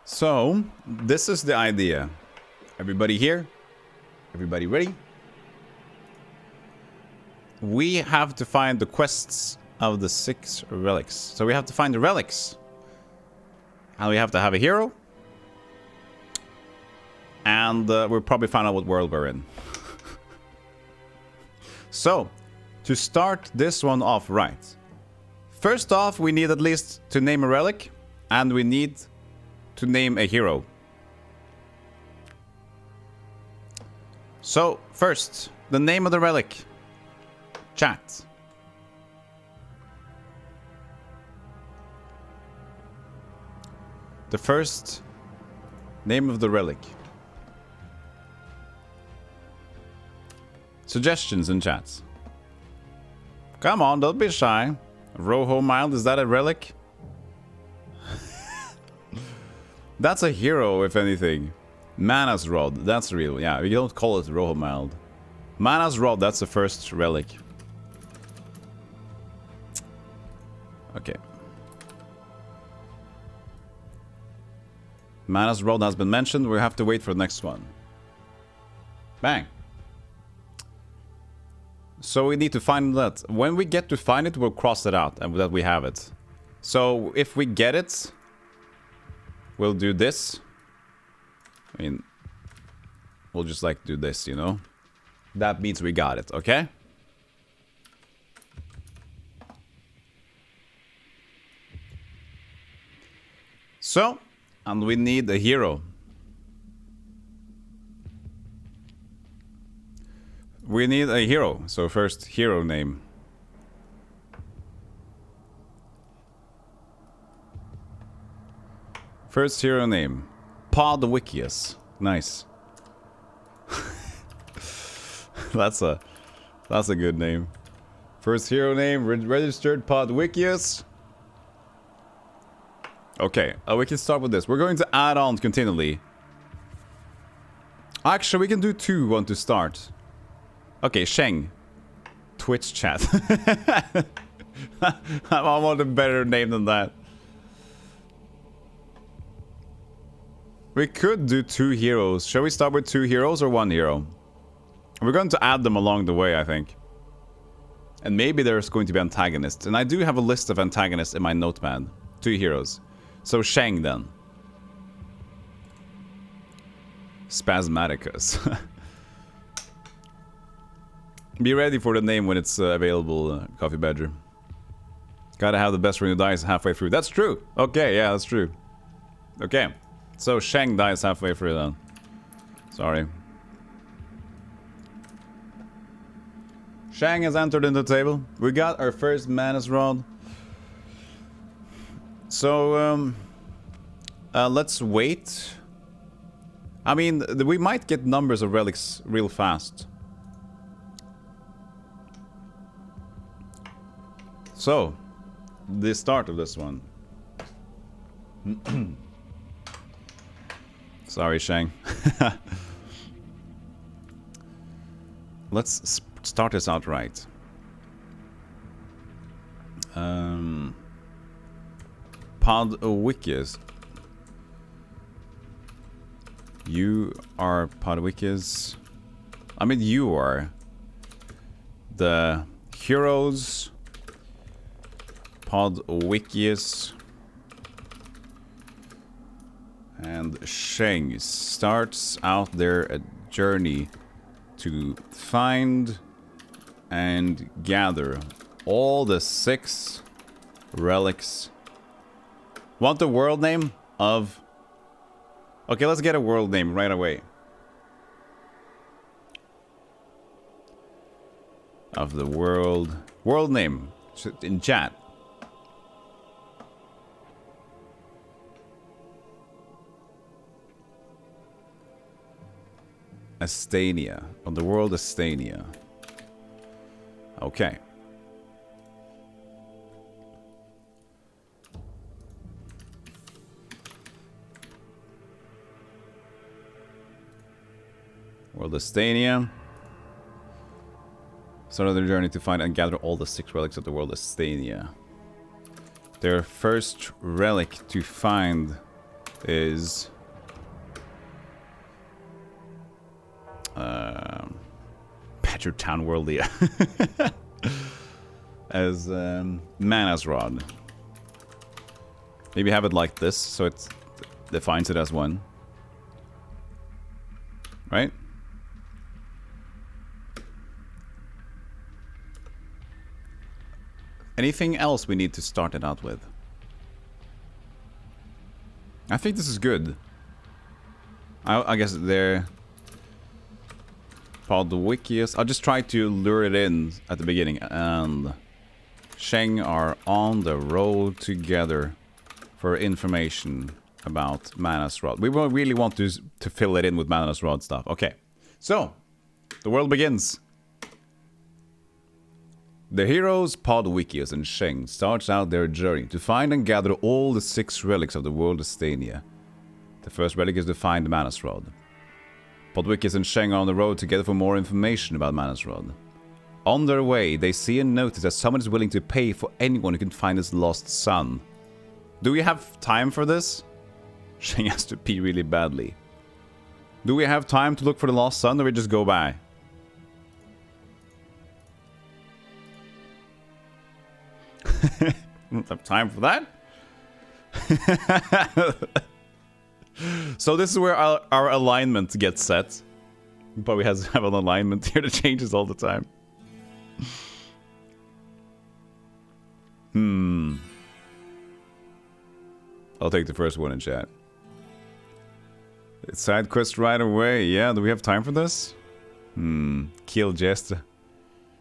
So, this is the idea. Everybody here? Everybody ready? We have to find the quests of the 6 relics. So we have to find the relics. And we have to have a hero. And we'll probably find out what world we're in. So, to start this one off right. First off, we need at least to name a relic. And we need to name a hero. So, first, the name of the relic. Chat. The first name of the relic. Suggestions in chats. Come on, don't be shy. Rojo Mild, is that a relic? That's a hero, if anything. Mana's Rod, that's real. Yeah, we don't call it Rojo Mild. Mana's Rod, that's the first relic. Okay. Mana's Rod has been mentioned. We have to wait for the next one. Bang. So we need to find that. When we get to find it, we'll cross it out and that we have it. So if we get it, we'll do this. I mean, we'll just like do this, you know? That means we got it, okay? So, and we need a hero. We need a hero. So first, hero name. First hero name. Podwickius. Nice. That's a good name. First hero name, registered Podwickius. Okay, we can start with this. We're going to add on continually. Actually, we can do 2 to start. Okay, Sheng. Twitch chat. I want a better name than that. We could do 2 heroes. Shall we start with 2 heroes or 1 hero? We're going to add them along the way, I think. And maybe there's going to be antagonists. And I do have a list of antagonists in my notepad. 2 heroes. So Sheng then. Spasmaticus. Be ready for the name when it's available, Coffee Badger. Gotta have the best when you dies halfway through. That's true. Okay, yeah, that's true. Okay. So Sheng dies halfway through then. Sorry. Shang has entered into the table. We got our first Manus Rod. So, let's wait. I mean, we might get numbers of relics real fast. So, the start of this one. Sorry, Shang. Let's start this out right. Podwickius. You are Podwickius. I mean, you are. The heroes. Podwickius. And Sheng starts out their journey to find and gather all the 6 relics. Want the world name of... Okay, let's get a world name right away. Of the world... World name. In chat. Astania. On the world Astania. Okay. World Astania. Start their journey to find and gather all the 6 relics of the world Astania. Their first relic to find is Badger Town World, yeah. As Mana's Rod. Maybe have it like this, so it defines it as one. Right? Anything else we need to start it out with? I think this is good. I guess they're called the wickiest. I'll just try to lure it in at the beginning. And Sheng are on the road together for information about Mana's Rod. We really want to fill it in with Mana's Rod stuff. Okay, so the world begins. The heroes Podwickius and Sheng starts out their journey to find and gather all the 6 relics of the world of Stania. The first relic is to find Mana's Rod. Podwickius and Sheng are on the road together for more information about Mana's Rod. On their way, they see and notice that someone is willing to pay for anyone who can find his lost son. Do we have time for this? Sheng has to pee really badly. Do we have time to look for the lost son, or we just go by? Don't have time for that. So this is where our alignment gets set. We probably have an alignment here that changes all the time. I'll take the first one in chat. It's side quest right away. Yeah, do we have time for this? Kill Jester.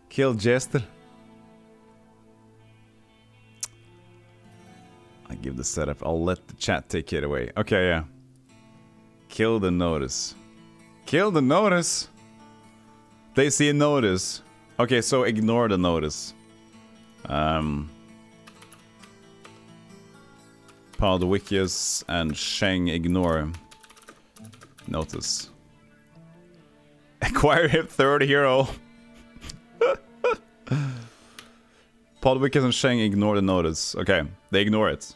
Kill Jester. I give the setup. I'll let the chat take it away. Okay, yeah. Kill the notice. Kill the notice? They see a notice. Okay, so ignore the notice. Podwickius and Sheng ignore notice. Acquire him third hero. Podwickius and Sheng ignore the notice. Okay, they ignore it.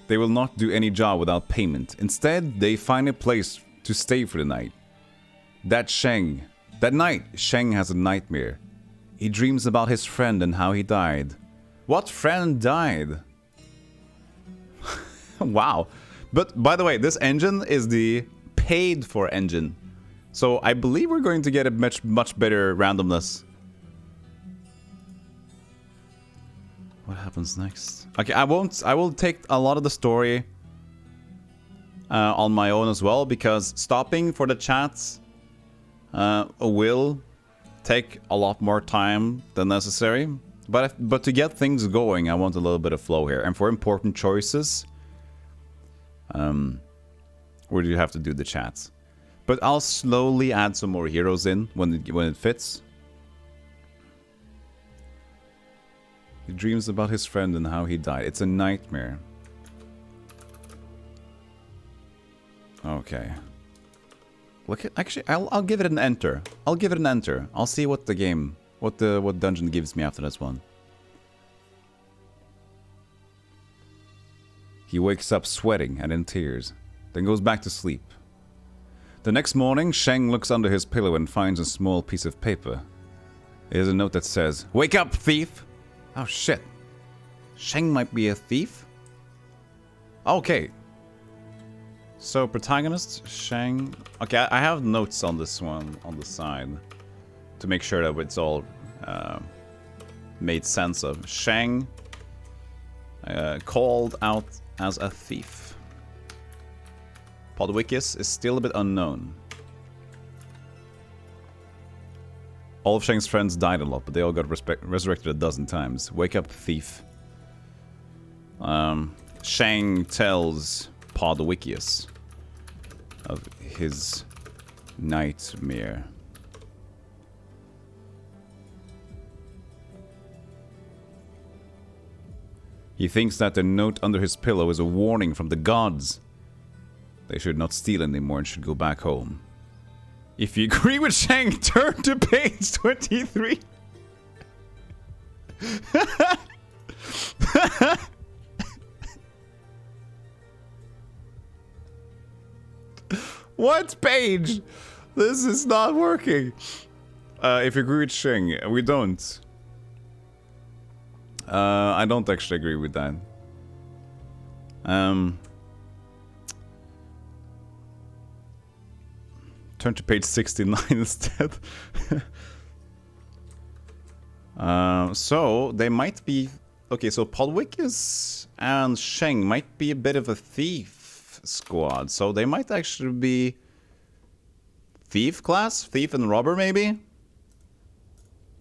They will not do any job without payment. Instead, they find a place to stay for the night. That night, Sheng has a nightmare. He dreams about his friend and how he died. What friend died? Wow. But by the way, this engine is the paid for engine. So I believe we're going to get a much better randomness. What happens next? Okay, I will take a lot of the story on my own as well, because stopping for the chats will take a lot more time than necessary. But to get things going, I want a little bit of flow here. And for important choices, where do you have to do the chats? But I'll slowly add some more heroes in when it fits. He dreams about his friend and how he died. It's a nightmare. Okay. Look at, actually, I'll give it an enter. I'll give it an enter. I'll see what the game, what dungeon gives me after this one. He wakes up sweating and in tears, then goes back to sleep. The next morning, Sheng looks under his pillow and finds a small piece of paper. There's a note that says, "Wake up, thief!" Oh shit. Sheng might be a thief? Okay. So, protagonist, Sheng... Okay, I have notes on this one on the side to make sure that it's all made sense of. Sheng called out as a thief. Podwickius is still a bit unknown. All of Sheng's friends died a lot, but they all got resurrected a dozen times. Wake up, thief. Sheng tells Podwickius of his nightmare. He thinks that the note under his pillow is a warning from the gods. They should not steal anymore and should go back home. If you agree with Sheng, turn to page 23. What page? This is not working. If you agree with Sheng, we don't. I don't actually agree with that. Turn to page 69 instead. So they might be... Okay, so Podwickus and Sheng might be a bit of a thief squad. So they might actually be... Thief class? Thief and robber, maybe?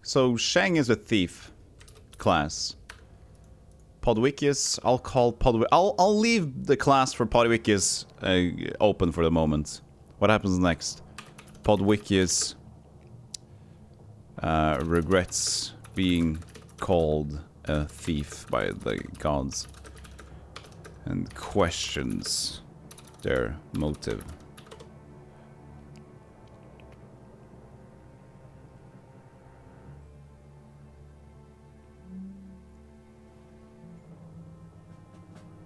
So Sheng is a thief class. Podwickus, I'll call Podwickus... I'll leave the class for Podwickus open for the moment. What happens next? Podwickus regrets being called a thief by the gods and questions their motive.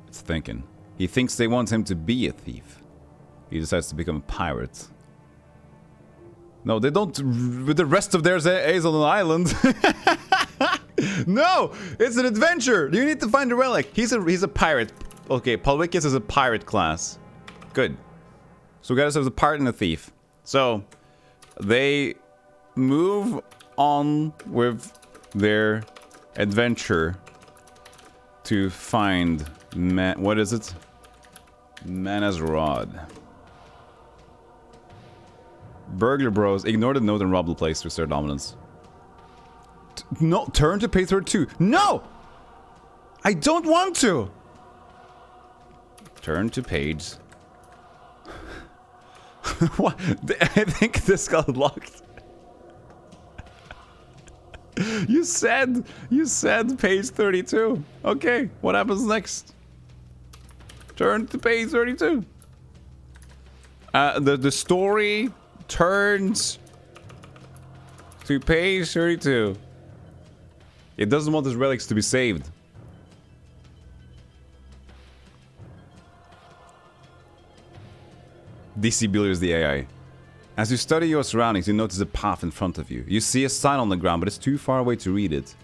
It's thinking. He thinks they want him to be a thief. He decides to become a pirate. No, they don't. With the rest of their days on an island. No, it's an adventure. You need to find a relic. He's a pirate. Okay, Podwickus is a pirate class. Good. So we got ourselves a pirate and a thief. So they move on with their adventure to find what is it? Mana's Rod. Burglar bros, ignore the note and rob the place to assert dominance. No, turn to page 32. No! I don't want to! Turn to page... What? I think this got locked. You said page 32. Okay, what happens next? Turn to page 32. The story turns to page 32. It doesn't want his relics to be saved. DC Builder is the AI. As you study your surroundings, you notice a path in front of you. You see a sign on the ground, but it's too far away to read it.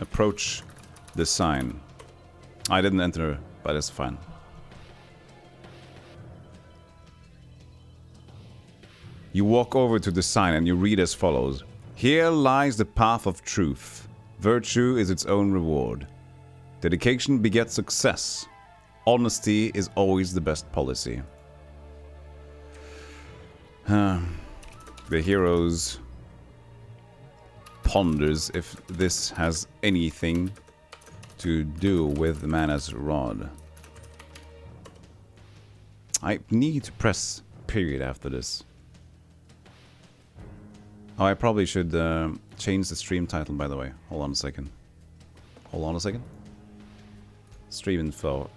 Approach the sign. I didn't enter, but it's fine. You walk over to the sign and you read as follows. Here lies the path of truth. Virtue is its own reward. Dedication begets success. Honesty is always the best policy. The heroes ponders if this has anything to do with Mana's Rod. I need to press period after this. Oh, I probably should change the stream title, by the way. Hold on a second. Hold on a second. Stream info.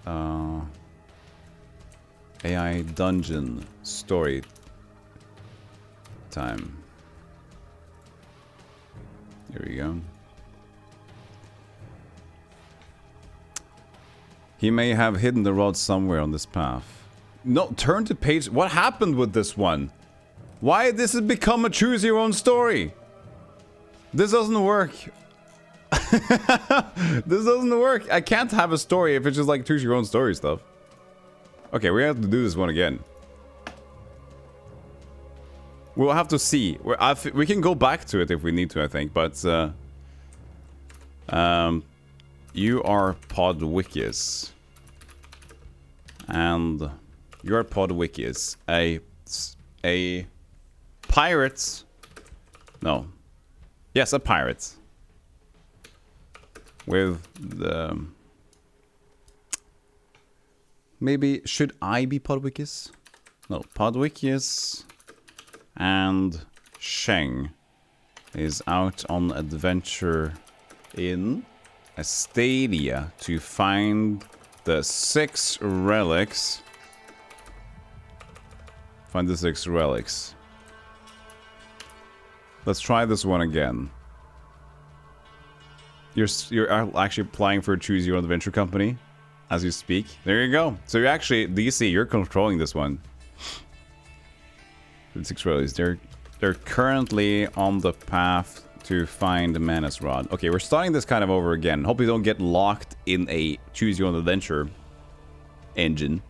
AI Dungeon Story Time. Here we go. He may have hidden the rod somewhere on this path. No, turn to page... What happened with this one? Why this has become a choose your own story? This doesn't work. This doesn't work. I can't have a story if it's just like choose your own story stuff. Okay, we have to do this one again. We'll have to see. We can go back to it if we need to, I think. But you are Podwickus, and you're Podwickus, a pirate. No. Yes, a pirate. With the... Maybe, should I be Podwickus? No, Podwickus and Sheng is out on adventure in a stadia to find the 6 relics. Find the 6 relics. Let's try this one again. You're actually applying for a choose your own adventure company as you speak. There you go. So you're actually DC. You're controlling this one. 6 relics. They're currently on the path to find the Manus Rod. Okay, we're starting this kind of over again. Hope we don't get locked in a choose your own adventure engine.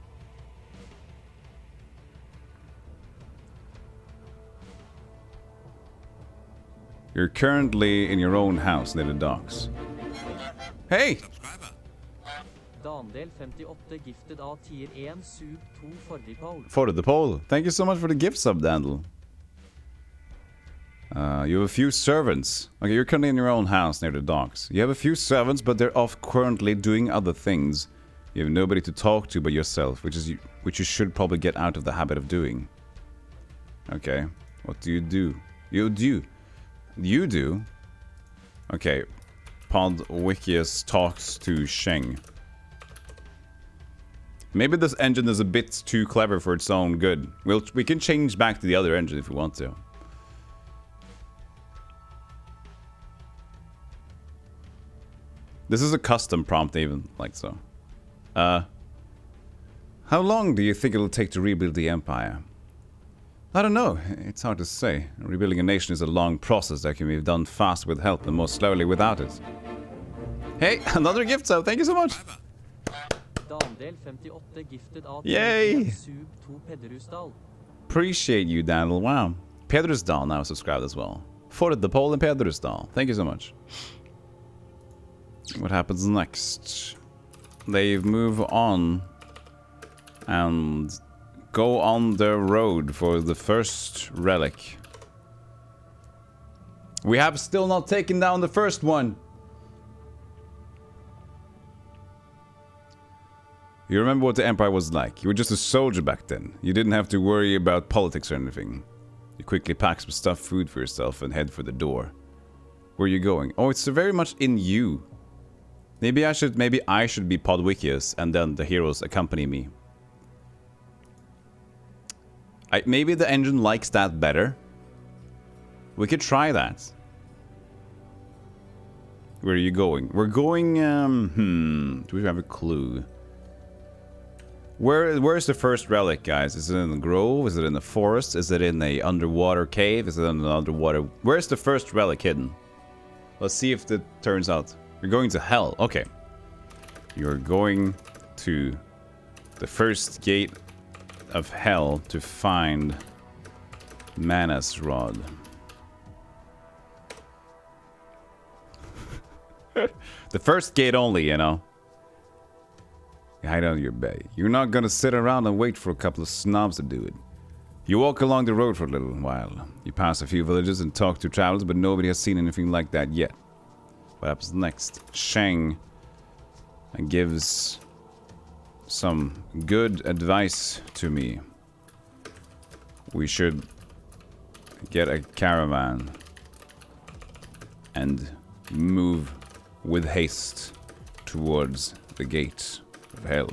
You're currently in your own house near the docks. Hey! Dandel 58 gifted av tier 1 sub 2 forrige poll. For the poll. Thank you so much for the gift sub, Dandel. You have a few servants. Okay, you're currently in your own house near the docks. You have a few servants, but they're off currently doing other things. You have nobody to talk to but yourself, which you should probably get out of the habit of doing. Okay, what do you do? You do? Okay, Podwickius talks to Sheng. Maybe this engine is a bit too clever for its own good. We can change back to the other engine if we want to. This is a custom prompt even, like so. How long do you think it'll take to rebuild the Empire? I don't know. It's hard to say. Rebuilding a nation is a long process that can be done fast with help and more slowly without it. Hey, another gift sub. Thank you so much. Dandel 58 gifted av Yay! sub 2 Pederusdal. Appreciate you, Daniel. Wow. Pederusdal now subscribed as well. For the poll and Pederusdal. Thank you so much. What happens next? They move on and go on the road for the first relic. We have still not taken down the first one. You remember what the Empire was like. You were just a soldier back then. You didn't have to worry about politics or anything. You quickly pack some stuffed food for yourself and head for the door. Where are you going? Oh, it's very much in you. Maybe I should be Podwickius and then the heroes accompany me. Maybe the engine likes that better. We could try that. Where are you going? We're going, do we have a clue? Where's the first relic, guys? Is it in the grove? Is it in the forest? Is it in a underwater cave? Is it in an underwater... Where's the first relic hidden? Let's see if it turns out. You're going to hell. Okay. You're going to the first gate of hell to find Manus Rod. The first gate only, you know. You hide under your bed. You're not gonna sit around and wait for a couple of snobs to do it. You walk along the road for a little while. You pass a few villages and talk to travelers, but nobody has seen anything like that yet. What happens next? Sheng gives some good advice to me. We should get a caravan and move with haste towards the gate of hell.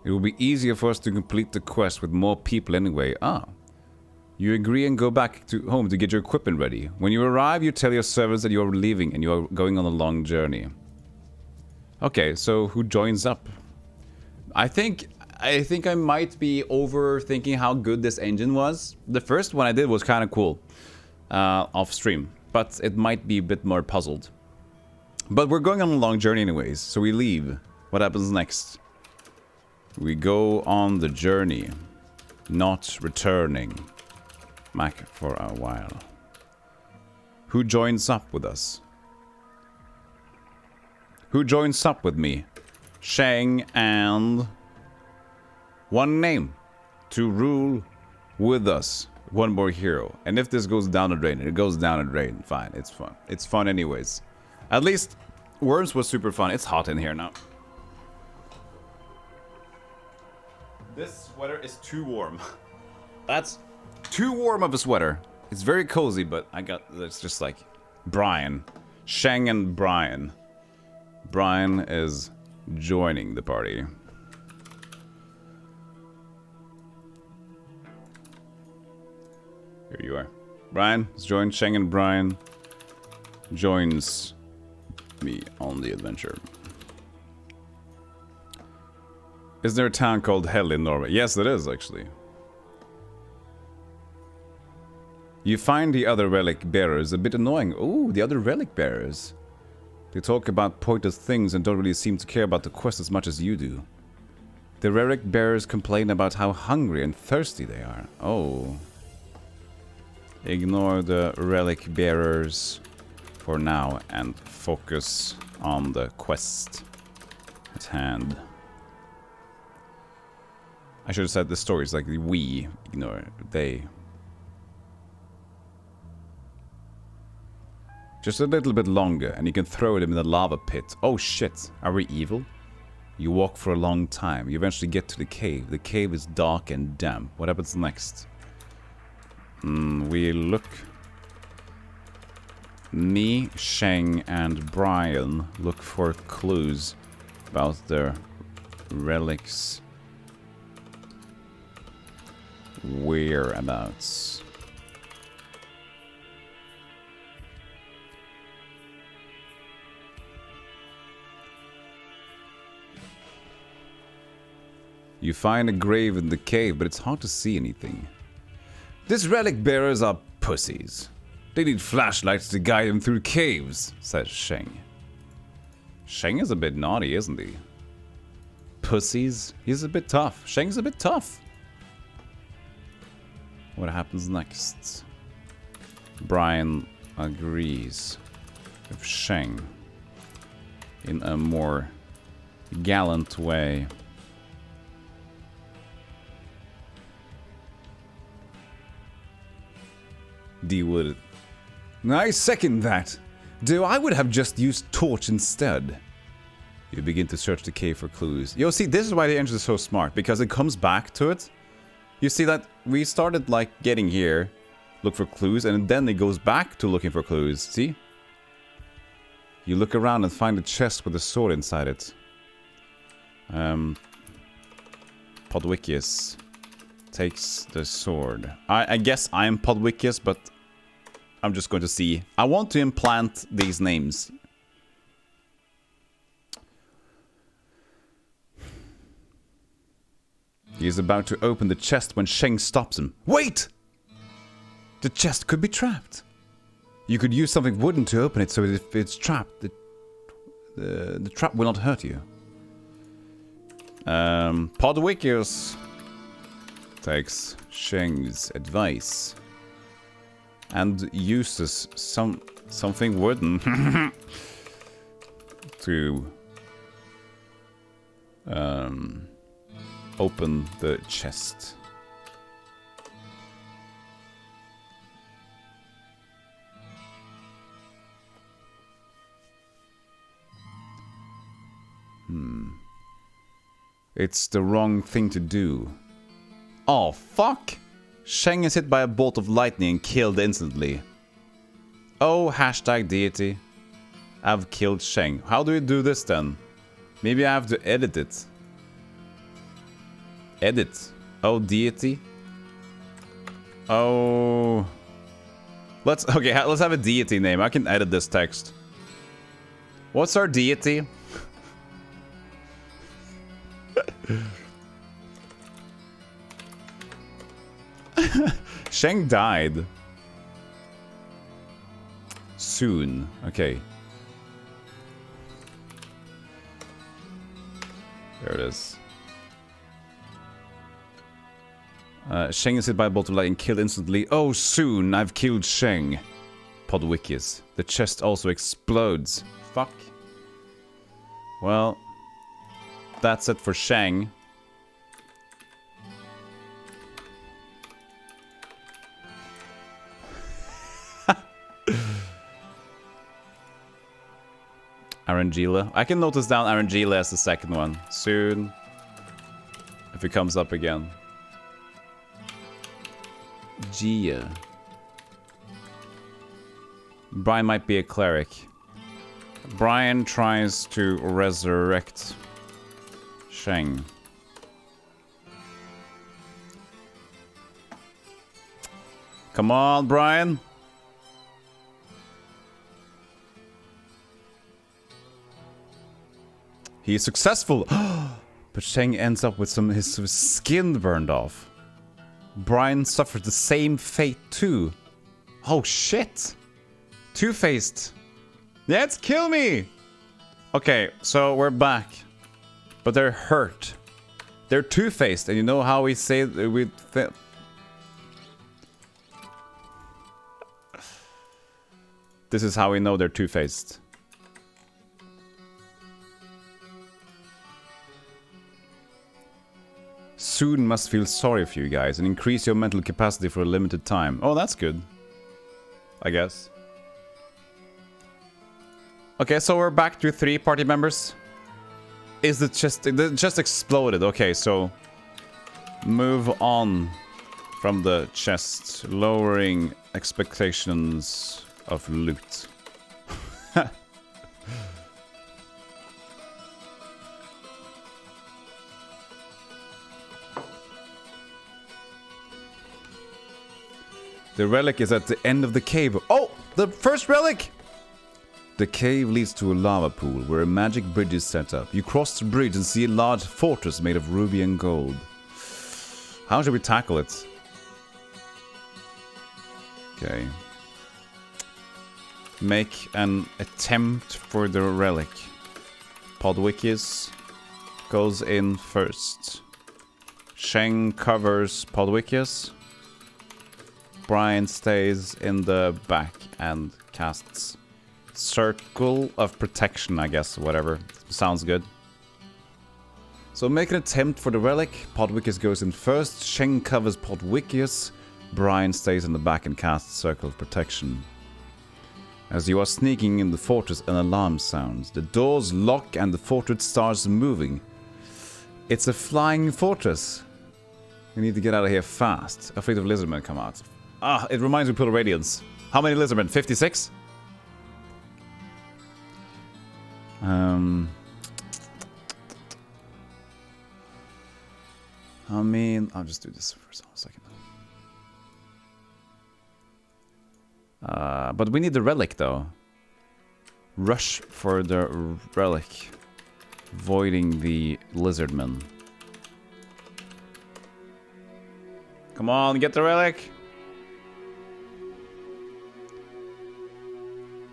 It will be easier for us to complete the quest with more people anyway. Ah. You agree and go back to home to get your equipment ready. When you arrive, you tell your servants that you are leaving and you are going on a long journey. Okay, so who joins up? I think I might be overthinking how good this engine was. The first one I did was kind of cool. Off stream. But it might be a bit more puzzled. But we're going on a long journey anyways, so we leave. What happens next? We go on the journey, not returning back for a while. Who joins up with us? Who joins up with me? Sheng and one name to rule with us. One more hero. And if this goes down the drain, it goes down the drain. Fine, it's fun. It's fun anyways. At least Worms was super fun. It's hot in here now. This sweater is too warm. That's too warm of a sweater. It's very cozy, but it's just like Brian. Sheng and Brian. Brian is joining the party. Here you are. Brian has joined. Sheng and Brian joins me on the adventure. Is there a town called Hell in Norway? Yes, there is, actually. You find the other relic bearers a bit annoying. Ooh, the other relic bearers. They talk about pointless things and don't really seem to care about the quest as much as you do. The relic bearers complain about how hungry and thirsty they are. Oh. Ignore the relic bearers for now and focus on the quest at hand. I should have said the story is like we ignore they. Just a little bit longer and you can throw them in the lava pit. Oh shit, are we evil? You walk for a long time. You eventually get to the cave. The cave is dark and damp. What happens next? We look. Me, Sheng, and Brian look for clues about the relics' whereabouts. You find a grave in the cave, but it's hard to see anything. These relic bearers are pussies. They need flashlights to guide them through caves, says Sheng. Sheng is a bit naughty, isn't he? Pussies? He's a bit tough. Sheng's a bit tough. What happens next? Brian agrees with Sheng in a more gallant way. D would. I second that. Though I would have just used torch instead. You begin to search the cave for clues. Yo, see, this is why the engine is so smart, because it comes back to it. You see that we started like getting here, look for clues, and then it goes back to looking for clues. See? You look around and find a chest with a sword inside it. Podwickius takes the sword. I guess I'm Podwickius, but I'm just going to see. I want to implant these names. He is about to open the chest when Sheng stops him. Wait! The chest could be trapped. You could use something wooden to open it so if it's trapped, the trap will not hurt you. Podwickius takes Sheng's advice and uses something wooden to open the chest. It's the wrong thing to do. Oh, fuck! Sheng is hit by a bolt of lightning and killed instantly. Oh, hashtag deity. I've killed Sheng. How do we do this then? Maybe I have to edit it. Edit. Oh, deity. Oh. Let's have a deity name. I can edit this text. What's our deity? Sheng died. Soon. Okay. There it is. Sheng is hit by a bolt of lightning, killed instantly. Oh, soon I've killed Sheng. Podwickius. The chest also explodes. Fuck. Well, that's it for Sheng. Arangila. I can notice down Arangila as the second one. Soon. If it comes up again. Gia. Brian might be a cleric. Brian tries to resurrect Sheng. Come on, Brian. He is successful. But Sheng ends up with his skin burned off. Brian suffered the same fate too. Oh shit! Two-faced. Let's kill me! Okay, so we're back. But they're hurt. They're two-faced, and you know how we say we. This is how we know they're two-faced. Soon must feel sorry for you guys and increase your mental capacity for a limited time. Oh, that's good. I guess. Okay, so we're back to 3 party members. Is it just exploded? Okay, so move on from the chest, lowering expectations of loot. The relic is at the end of the cave. Oh, the first relic! The cave leads to a lava pool where a magic bridge is set up. You cross the bridge and see a large fortress made of ruby and gold. How should we tackle it? Okay. Make an attempt for the relic. Podwickius goes in first. Sheng covers Podwickius. Brian stays in the back and casts Circle of Protection, I guess, whatever. Sounds good. So make an attempt for the relic. Podwickius goes in first. Sheng covers Podwickius. Brian stays in the back and casts Circle of Protection. As you are sneaking in the fortress, an alarm sounds. The doors lock and the fortress starts moving. It's a flying fortress. We need to get out of here fast. A fleet of lizardmen come out. Ah, it reminds me of Pool of Radiance. How many lizardmen? 56? I mean, I'll just do this for a second. But we need the relic, though. Rush for the relic. Voiding the lizardmen. Come on, get the relic!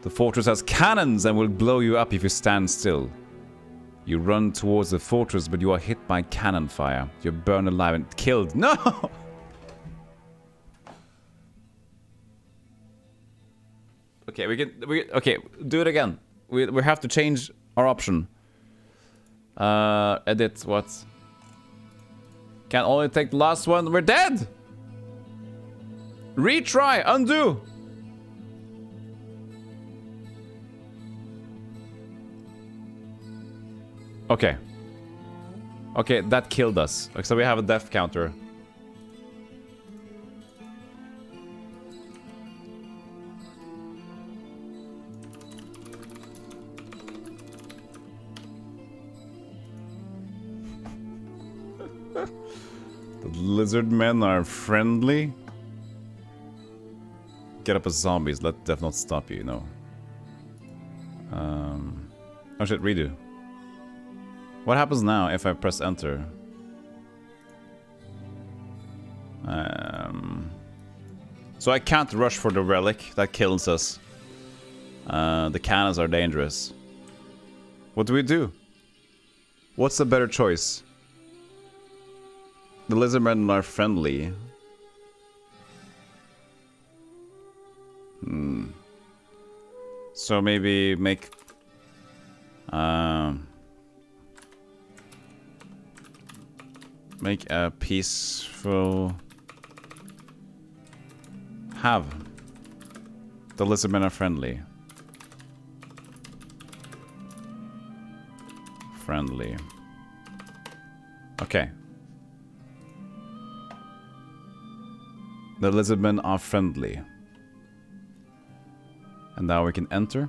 The fortress has cannons and will blow you up if you stand still. You run towards the fortress, but you are hit by cannon fire. You're burned alive and killed. No! Okay, okay, do it again. We have to change our option. Edit, what? Can only take the last one. We're dead! Retry, undo! Okay. Okay, that killed us. So we have a death counter. The lizard men are friendly. Get up as zombies. Let death not stop you, no. Oh shit, redo. What happens now if I press enter? So I can't rush for the relic. That kills us. The cannons are dangerous. What do we do? What's the better choice? The lizardmen are friendly. So maybe make... make a peaceful... Have. The lizardmen are friendly. Friendly. Okay. The lizardmen are friendly. And now we can enter.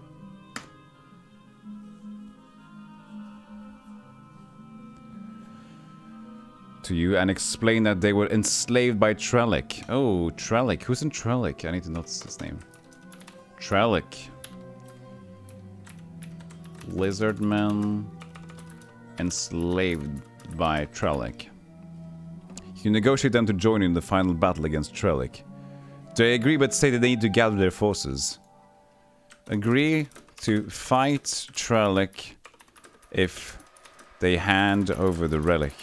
To you and explain that they were enslaved by Relic. Oh, Relic. Who's in Relic? I need to notice his name. Relic. Lizardmen enslaved by Relic. You negotiate them to join you in the final battle against Relic. They agree but say that they need to gather their forces. Agree to fight Relic if they hand over the Relic.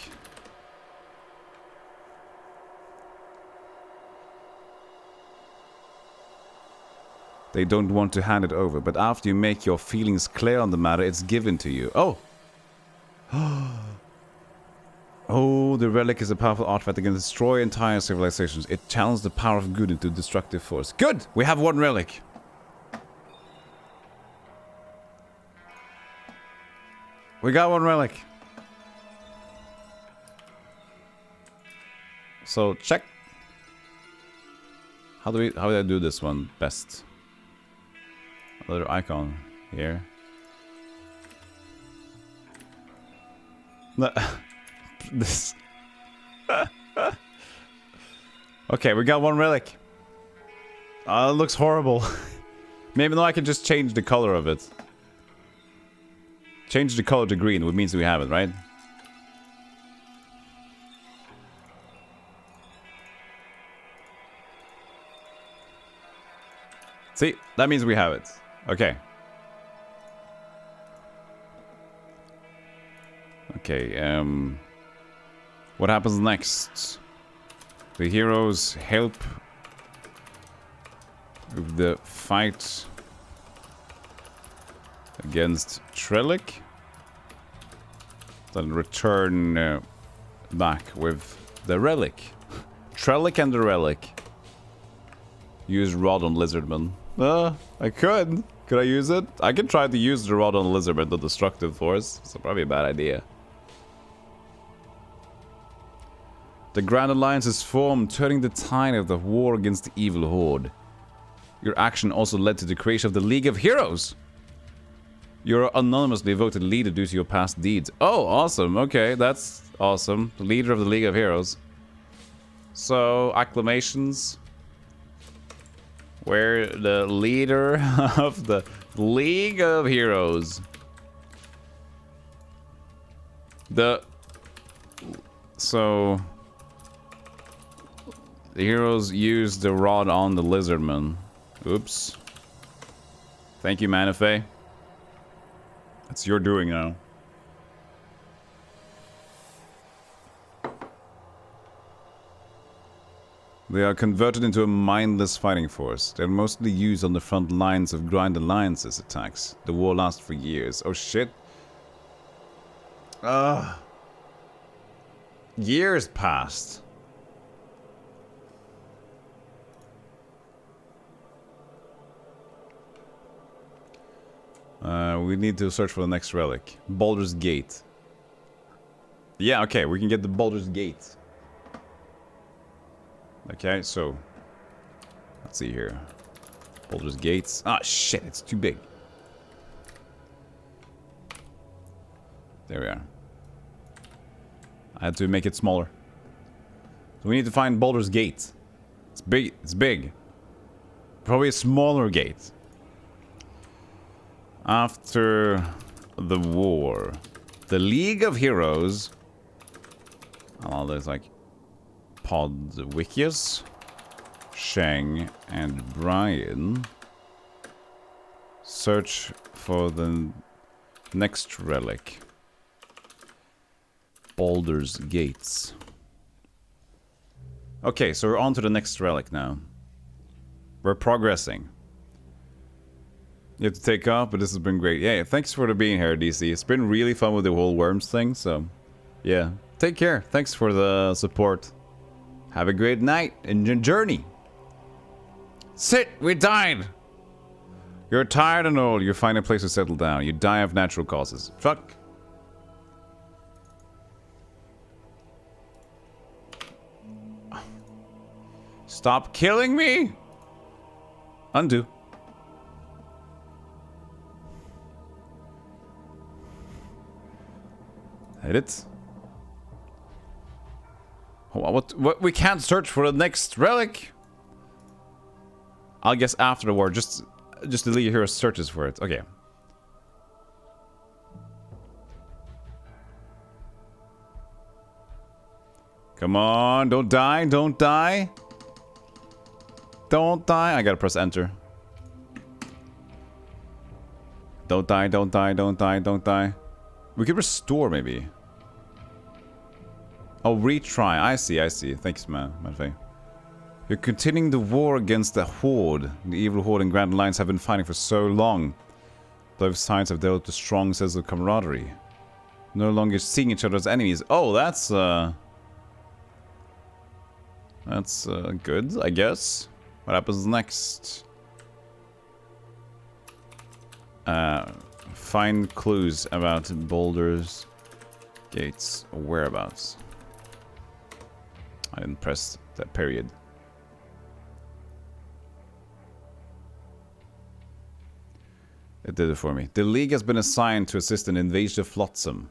They don't want to hand it over, but after you make your feelings clear on the matter, it's given to you. Oh! Oh, the Relic is a powerful artifact that can destroy entire civilizations. It channels the power of good into destructive force. Good! We have one Relic. We got one Relic. So, check. How do I do this one best? Another icon here. No, this. Okay, we got one Relic. It looks horrible. Maybe now I can just change the color of it. Change the color to green, which means we have it, right? See, that means we have it. Okay. Okay, what happens next? The heroes help with the fight against Relic. Then return back with the Relic. Relic and the Relic. Use Rod on Lizardman. I could. Could I use it? I can try to use the Rod on Lizardman, the destructive force. It's probably a bad idea. The Grand Alliance is formed, turning the tide of the war against the evil horde. Your action also led to the creation of the League of Heroes. You're anonymously voted leader due to your past deeds. Oh, awesome. Okay, that's awesome. The leader of the League of Heroes. So, acclamations. We're the leader of the League of Heroes. So... the heroes use the rod on the Lizardman. Oops. Thank you, Manifei. It's your doing now. They are converted into a mindless fighting force. They're mostly used on the front lines of Grand Alliance's attacks. The war lasts for years. Oh shit. Years passed. We need to search for the next relic. Baldur's Gate. Yeah, okay, we can get the Baldur's Gate. Okay, so... let's see here. Baldur's Gates. Ah, shit, it's too big. There we are. I had to make it smaller. So we need to find Baldur's Gate. It's big. It's big. Probably a smaller gate. After the war, the League of Heroes. Oh, there's like Podwickius, Shang, and Brian. Search for the next relic. Baldur's Gates. Okay, so we're on to the next relic now. We're progressing. You have to take off, but this has been great. Yeah, thanks for being here, DC. It's been really fun with the whole worms thing, so... yeah. Take care. Thanks for the support. Have a great night and your journey. Sit! We died! You're tired and old. You find a place to settle down. You die of natural causes. Fuck. Stop killing me! Undo. Edit. What? We can't search for the next relic. I'll guess after the war. Just the League of Heroes searches for it. Okay. Come on, don't die, don't die. Don't die. I gotta press enter. Don't die, don't die, don't die, don't die. We could restore, maybe. Oh, retry. I see, I see. Thanks, man. You're continuing the war against the Horde. The evil Horde and Grand Alliance have been fighting for so long. Both sides have developed a strong sense of camaraderie. No longer seeing each other as enemies. Oh, that's good, I guess. What happens next? Find clues about Boulders Gate's whereabouts. I didn't press that period. It did it for me. The League has been assigned to assist an invasion of Flotsam.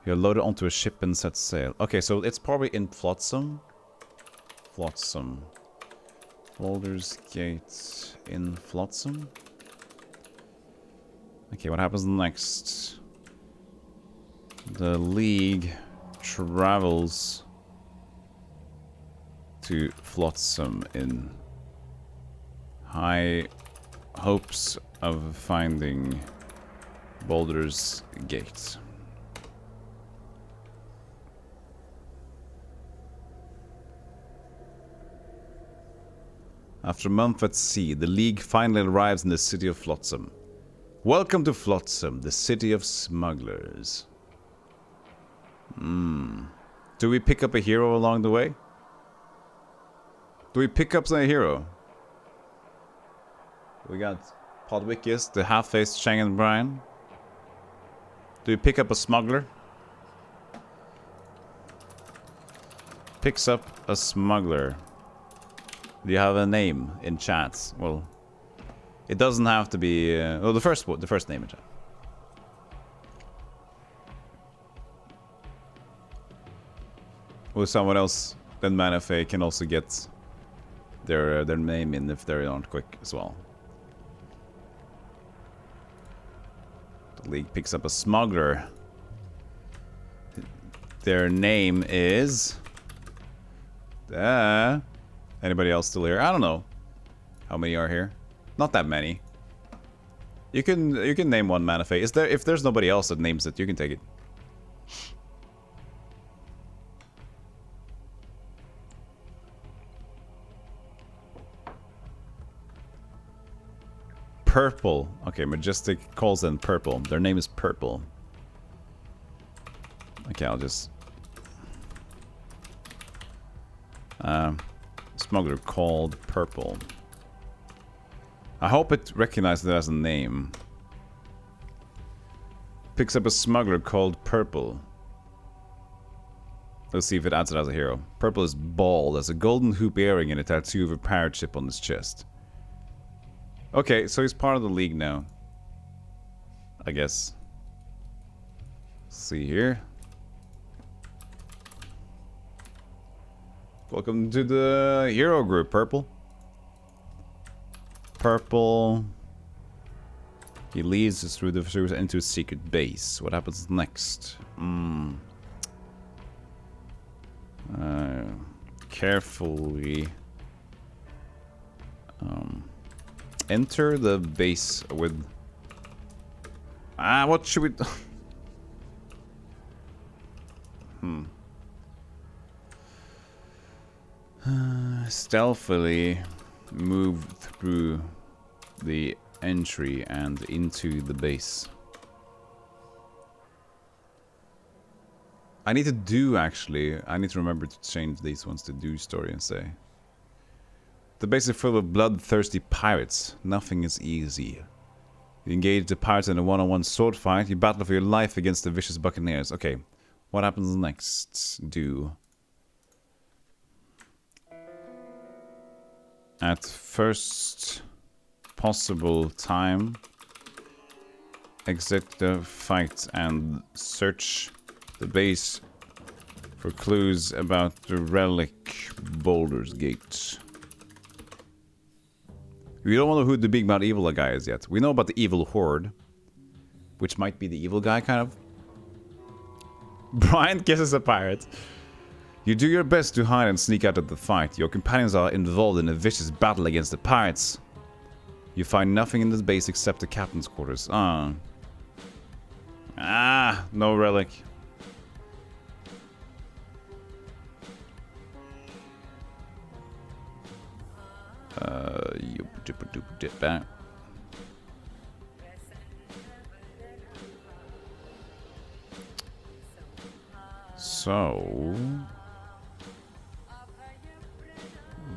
You're loaded onto a ship and set sail. Okay, so it's probably in Flotsam. Flotsam. Boulders Gate in Flotsam. Okay, what happens next? The League travels to Flotsam in high hopes of finding Boulders Gate. After a month at sea, the League finally arrives in the city of Flotsam. Welcome to Flotsam, the city of smugglers. Do we pick up a hero along the way? Do we pick up a hero? We got Podwickus, the half-faced Shangan Brian. Do we pick up a smuggler? Picks up a smuggler. Do you have a name in chat? Well, it doesn't have to be. Well, the first name in chat. Or someone else than Manafay can also get their name in if they aren't quick as well. The League picks up a smuggler. Their name is. Anybody else still here? I don't know. How many are here? Not that many. You can name one Manafay. If there's nobody else that names it, you can take it. Purple. Okay, Majestic calls them Purple. Their name is Purple. Okay, I'll just... smuggler called Purple. I hope it recognizes it as a name. Picks up a smuggler called Purple. Let's see if it adds it as a hero. Purple is bald, has a golden hoop earring and a tattoo of a pirate ship on his chest. Okay, so he's part of the League now. I guess. Let's see here. Welcome to the hero group, Purple. Purple. He leads us through the sewers into a secret base. What happens next? Carefully. Enter the base with... what should we... Stealthily move through the entry and into the base. I need to do, actually. I need to remember to change these ones to do story and say. The base is full of bloodthirsty pirates. Nothing is easy. You engage the pirates in a one-on-one sword fight. You battle for your life against the vicious buccaneers. Okay, what happens next? Do. At first possible time, exit the fight and search the base for clues about the Relic Boulders Gate. We don't know who the big bad evil guy is yet. We know about the evil horde, which might be the evil guy, kind of. Brian guesses a pirate. You do your best to hide and sneak out of the fight. Your companions are involved in a vicious battle against the pirates. You find nothing in this base except the captain's quarters. No relic. Back. So,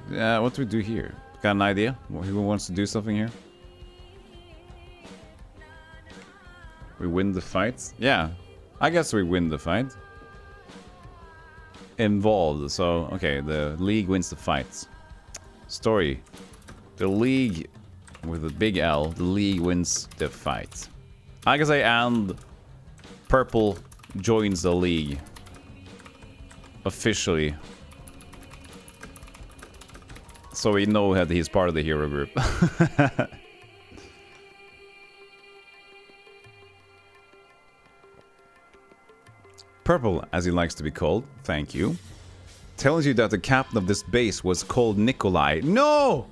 what do we do here? Got an idea? Who wants to do something here? We win the fight? Yeah, I guess we win the fight. Involved, so, okay, the League wins the fight. Story. The League, with a big L, the League wins the fight. I can say, and Purple joins the League. Officially. So we know that he's part of the hero group. Purple, as he likes to be called, thank you, tells you that the captain of this base was called Nikolai. No!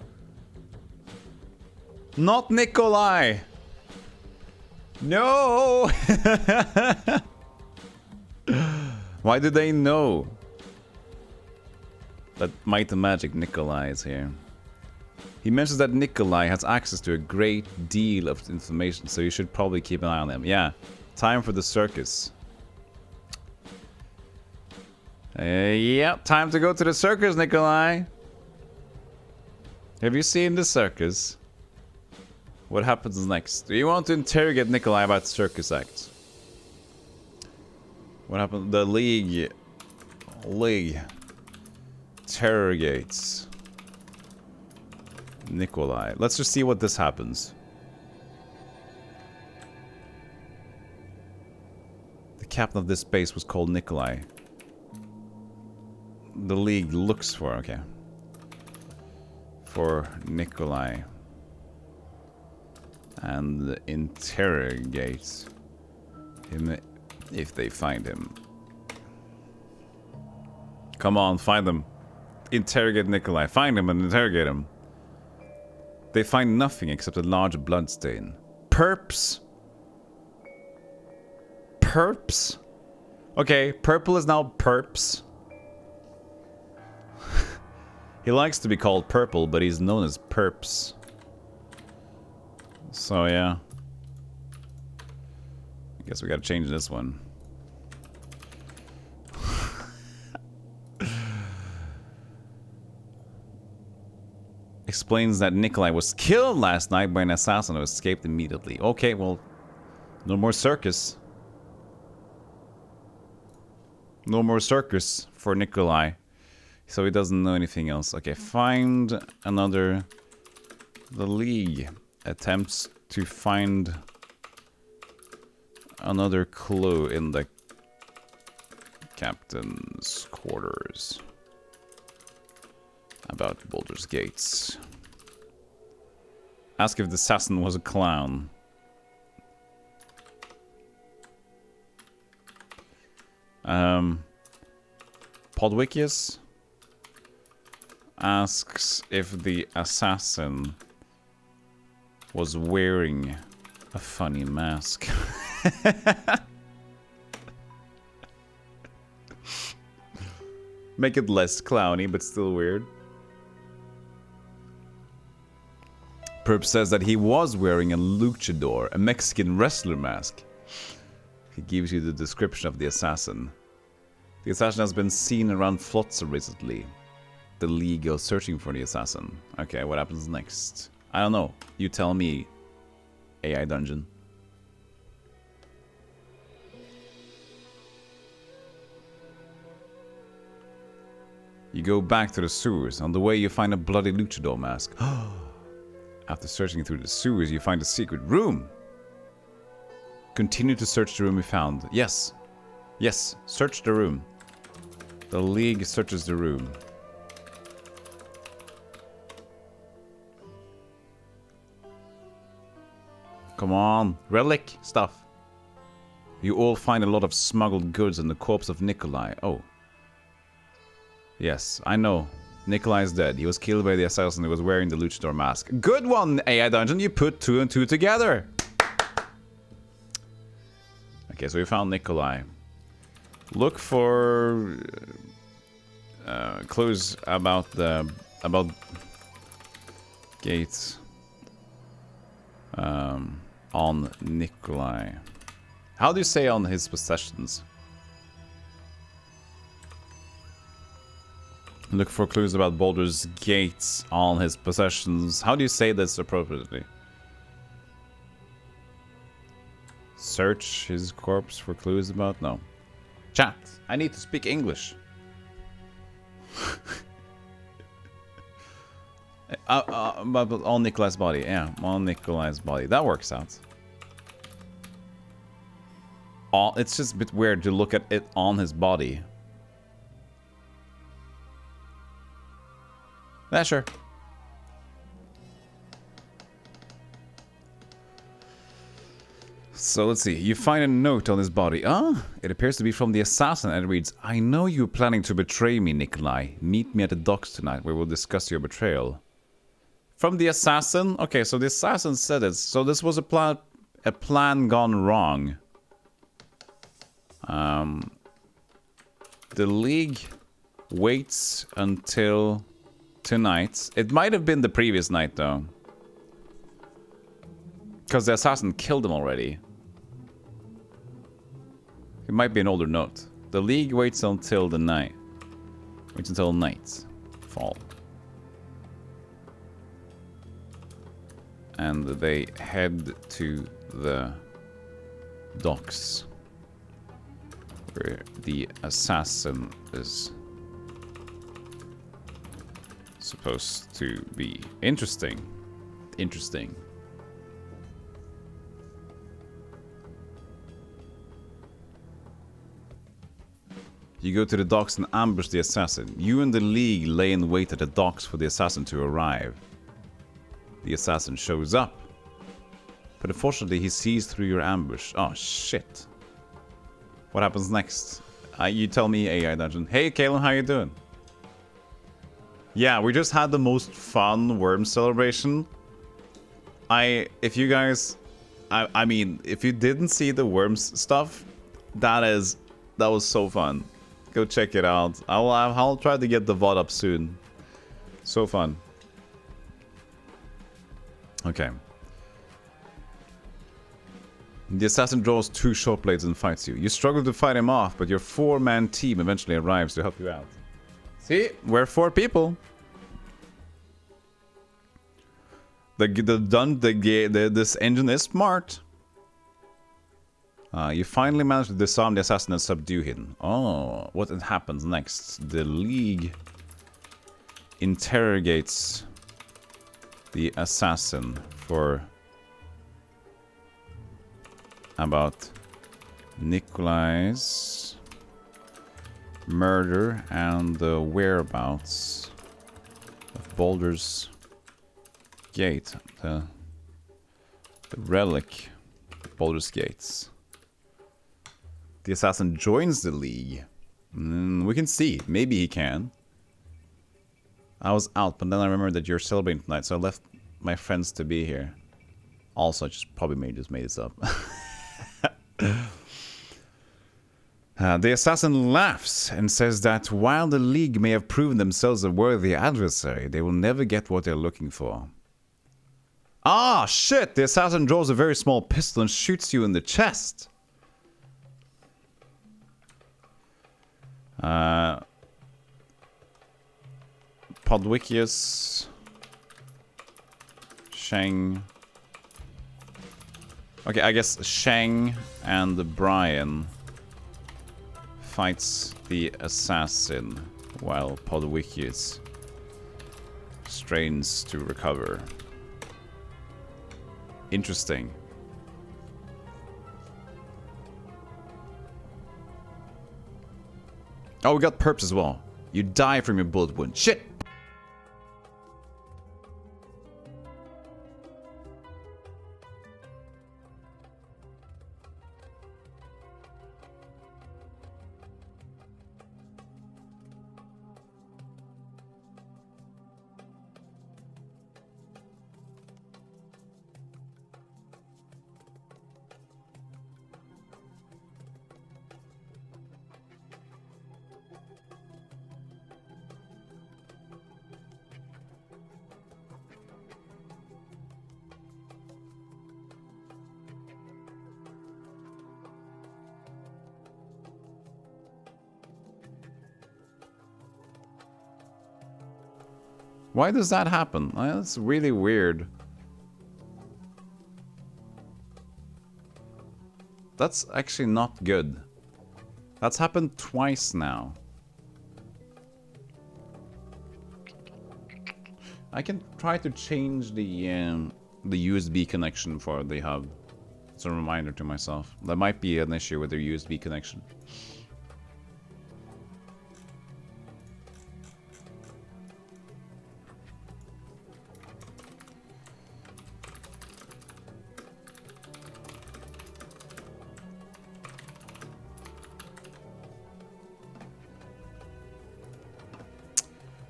Not Nikolai! No! Why do they know that Might and Magic Nikolai is here? He mentions that Nikolai has access to a great deal of information, so you should probably keep an eye on him. Yeah, time for the circus. Yeah, time to go to the circus, Nikolai. Have you seen the circus? What happens next? Do you want to interrogate Nikolai about the circus act? What happened? The League interrogates Nikolai. Let's just see what this happens. The captain of this base was called Nikolai. The League looks for, okay, for Nikolai and interrogates him if they find him. Come on, find them. Interrogate Nikolai. Find him and interrogate him. They find nothing except a large bloodstain. Perps? Perps? Okay, Purple is now Perps. He likes to be called Purple, but he's known as Perps. So, yeah. I guess we gotta change this one. Explains that Nikolai was killed last night by an assassin who escaped immediately. Okay, well, no more circus. No more circus for Nikolai. So he doesn't know anything else. Okay, find another... The League attempts to find another clue in the captain's quarters about Baldur's Gates. Ask if the assassin was a clown. Podwickius asks if the assassin was wearing a funny mask. Make it less clowny, but still weird. Perp says that he was wearing a luchador, a Mexican wrestler mask. He gives you the description of the assassin. The assassin has been seen around Flotsam recently. The League goes searching for the assassin. Okay, what happens next? I don't know. You tell me, AI Dungeon. You go back to the sewers. On the way, you find a bloody luchador mask. After searching through the sewers, you find a secret room. Continue to search the room you found. Yes. Yes, search the room. The League searches the room. Come on, relic stuff. You all find a lot of smuggled goods and the corpse of Nikolai. Oh. Yes, I know. Nikolai is dead. He was killed by the assassin who was wearing the luchador mask. Good one, AI Dungeon. You put 2 and 2 together. Okay, so we found Nikolai. Look for clues about gates on Nikolai. How do you say on his possessions? Look for clues about Baldur's gates on his possessions. How do you say this appropriately? Search his corpse for clues about... No. Chat, I need to speak English. But on Nikolai's body. Yeah, on Nikolai's body. That works out. It's just a bit weird to look at it on his body. Yeah, sure. So let's see. You find a note on his body. Ah, it appears to be from the assassin, and it reads, I know you're planning to betray me, Nikolai. Meet me at the docks tonight where we'll discuss your betrayal. From the assassin? Okay, so the assassin said it. So this was a plan gone wrong. The League waits until tonight. It might have been the previous night, though. Because the assassin killed him already. It might be an older note. The League waits until the night. Waits until nightfall. And they head to the docks. Where the assassin is supposed to be. Interesting. Interesting. You go to the docks and ambush the assassin. You and the League lay in wait at the docks for the assassin to arrive. The assassin shows up. But unfortunately, he sees through your ambush. Oh, shit. What happens next? You tell me, AI Dungeon. Hey, Kalen, how you doing? Yeah, we just had the most fun worm celebration. If you guys... I mean, if you didn't see the worms stuff, that was so fun. Go check it out. I'll try to get the VOD up soon. So fun. Okay. The assassin draws 2 short blades and fights you. You struggle to fight him off, but your 4-man team eventually arrives to help you out. See? We're 4 people. This engine is smart. You finally manage to disarm the assassin and subdue him. Oh, what happens next? The League interrogates the assassin for about Nikolai's murder and the whereabouts of Baldur's Gate, the relic of Baldur's Gates. The assassin joins the League. We can see. Maybe he can. I was out, but then I remembered that you're celebrating tonight, so I left my friends to be here. Also, I just made this up. The assassin laughs and says that while the League may have proven themselves a worthy adversary, they will never get what they're looking for. Ah, shit! The assassin draws a very small pistol and shoots you in the chest. Podwickius, Shang. Okay, I guess Shang and Brian fights the assassin while Podwickius strains to recover. Interesting. Oh, we got perps as well. You die from your bullet wound. Shit! Why does that happen? That's really weird. That's actually not good. That's happened twice now. I can try to change the USB connection for the hub. It's a reminder to myself. There might be an issue with the USB connection.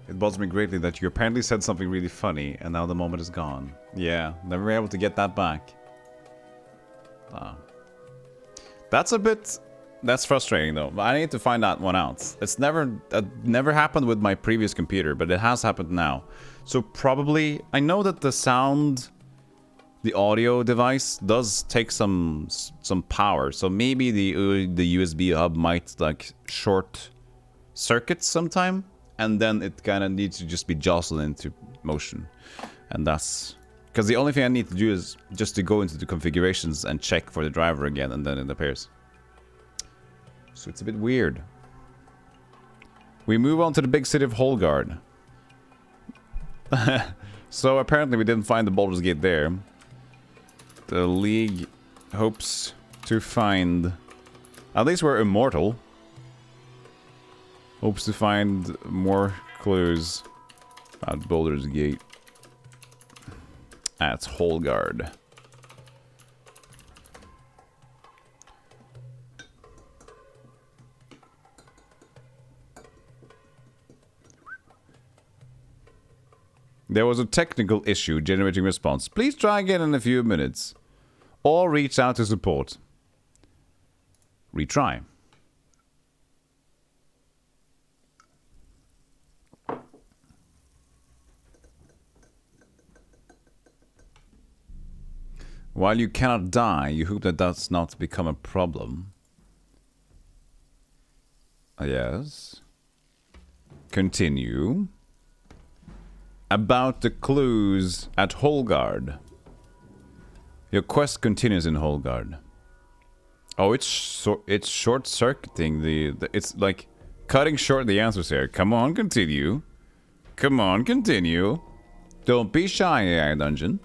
It bothers me greatly that you apparently said something really funny, and now the moment is gone. Yeah, never able to get that back. That's a bit... That's frustrating, though. I need to find that one out. It's never happened with my previous computer, but it has happened now. So probably... I know that the sound... The audio device does take some power. So maybe the USB hub might, like, short circuit sometime. And then it kind of needs to just be jostled into motion. And that's... Because the only thing I need to do is just to go into the configurations and check for the driver again, and then it appears. So it's a bit weird. We move on to the big city of Holgard. So apparently we didn't find the Baldur's Gate there. The League hopes to find... At least we're immortal. Hopes to find more clues about Baldur's Gate at Holgard. There was a technical issue generating response. Please try again in a few minutes. Or reach out to support. Retry. While you cannot die, you hope that does not become a problem. Yes. Continue. About the clues at Holgard. Your quest continues in Holgard. Oh, it's short-circuiting it's like cutting short the answers here. Come on, continue. Come on, continue. Don't be shy, AI Dungeon.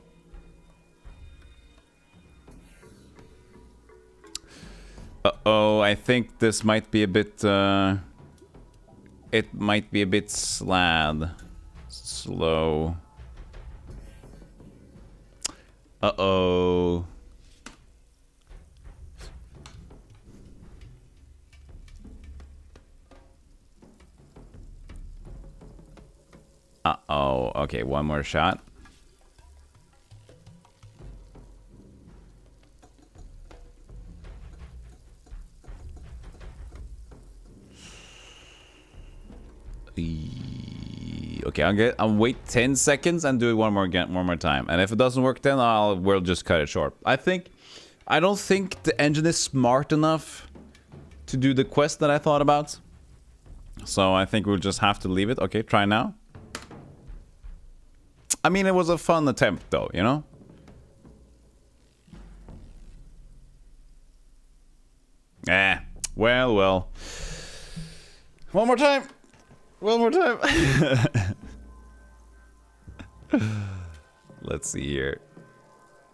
Uh-oh, I think this might be a bit, it might be a bit slow. Uh-oh. Uh-oh. Okay, one more shot. Okay, I'll wait 10 seconds and do it one more time. And if it doesn't work, then we'll just cut it short. I don't think the engine is smart enough to do the quest that I thought about. So I think we'll just have to leave it. Okay, try now. I mean, it was a fun attempt, though, you know? Well. One more time. One more time. Let's see here.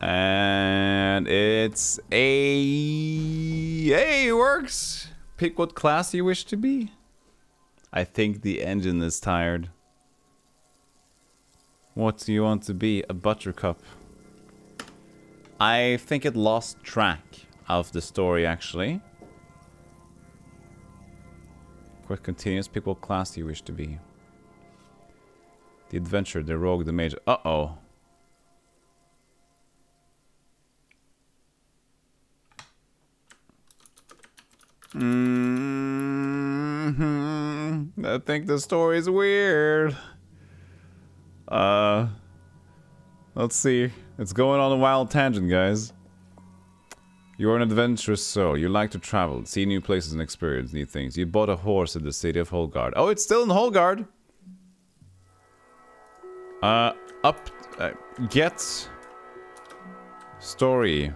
And it's Hey, it works. Pick what class you wish to be. I think the engine is tired. What do you want to be? A buttercup. I think it lost track of the story, actually. Quest continues. Pick what class you wish to be. The adventurer, the rogue, the mage. Uh-oh. I think the story's weird. Let's see. It's going on a wild tangent, guys. You're an adventurous soul. You like to travel, see new places and experience new things. You bought a horse in the city of Holgard. Oh, it's still in Holgard! Get story.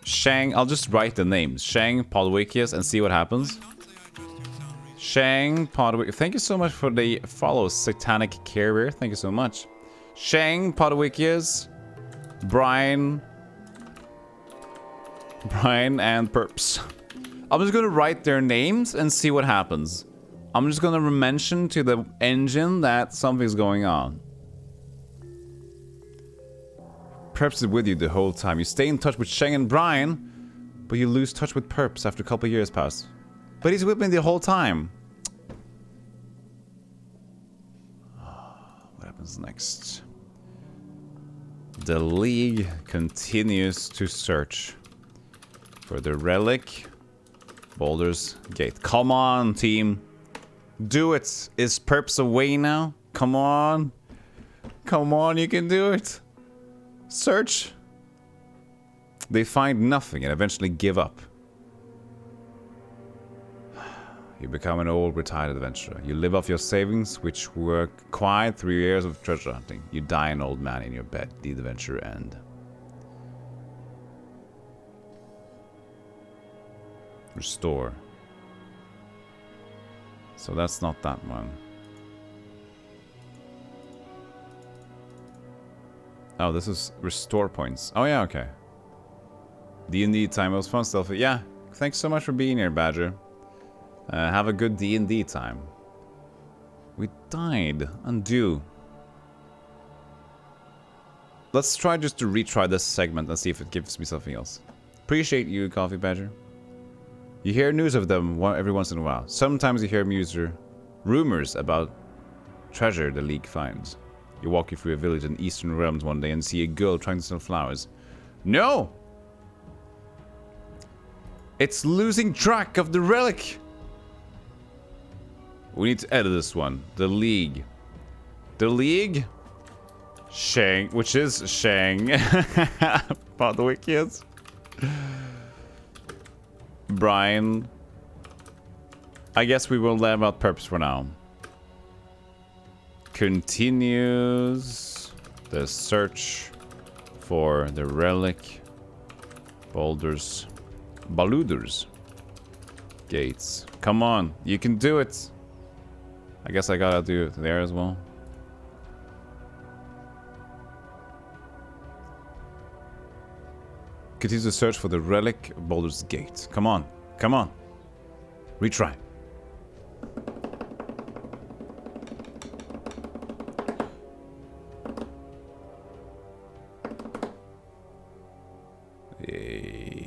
Shang, I'll just write the names. Shang, Podwikius, and see what happens. Shang, Podwikius. Thank you so much for the follow, Satanic Carrier. Thank you so much. Shang, Podwikius, Brian, and Perps. I'm just gonna write their names and see what happens. I'm just gonna mention to the engine that something's going on. Perps is with you the whole time. You stay in touch with Sheng and Brian, but you lose touch with Perps after a couple of years pass. But he's with me the whole time. What happens next? The League continues to search for the Relic. Baldur's Gate. Come on, team. Do it. Is Perps away now? Come on. Come on, you can do it. Search. They find nothing and eventually give up. You become an old retired adventurer. You live off your savings, which were quite 3 years of treasure hunting. You die an old man in your bed. The adventure end. Restore. So that's not that one. Oh, this is restore points. Oh yeah, okay. D&D time. It was fun stuff. Yeah, thanks so much for being here, Badger. Have a good D&D time. We died. Undo. Let's try just to retry this segment and see if it gives me something else. Appreciate you, Coffee Badger. You hear news of them every once in a while. Sometimes you hear rumors about treasure the League finds. You're walking through a village in Eastern Realms one day and see a girl trying to sell flowers. No! It's losing track of the Relic! We need to edit this one. The League. The League? Shang, which is Shang. Podwikius. Brian. I guess we will learn about Perps for now. Continues the search for the Relic. Baldur's Gates. Come on, you can do it. I guess I gotta do it there as well. Continue to search for the Relic, Baldur's Gate. Come on, come on. Retry.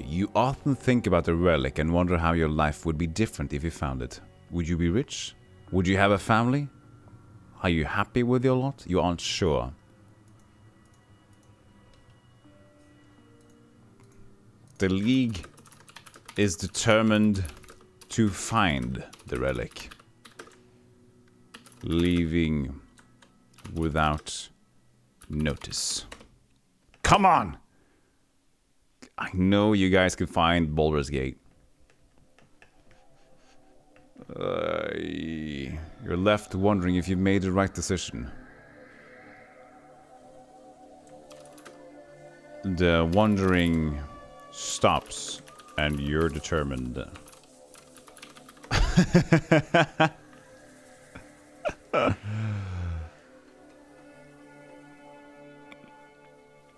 You often think about the Relic and wonder how your life would be different if you found it. Would you be rich? Would you have a family? Are you happy with your lot? You aren't sure. The League is determined to find the Relic, leaving without notice. Come on! I know you guys can find Baldur's Gate. You're left wondering if you made the right decision. The wondering stops, and you're determined.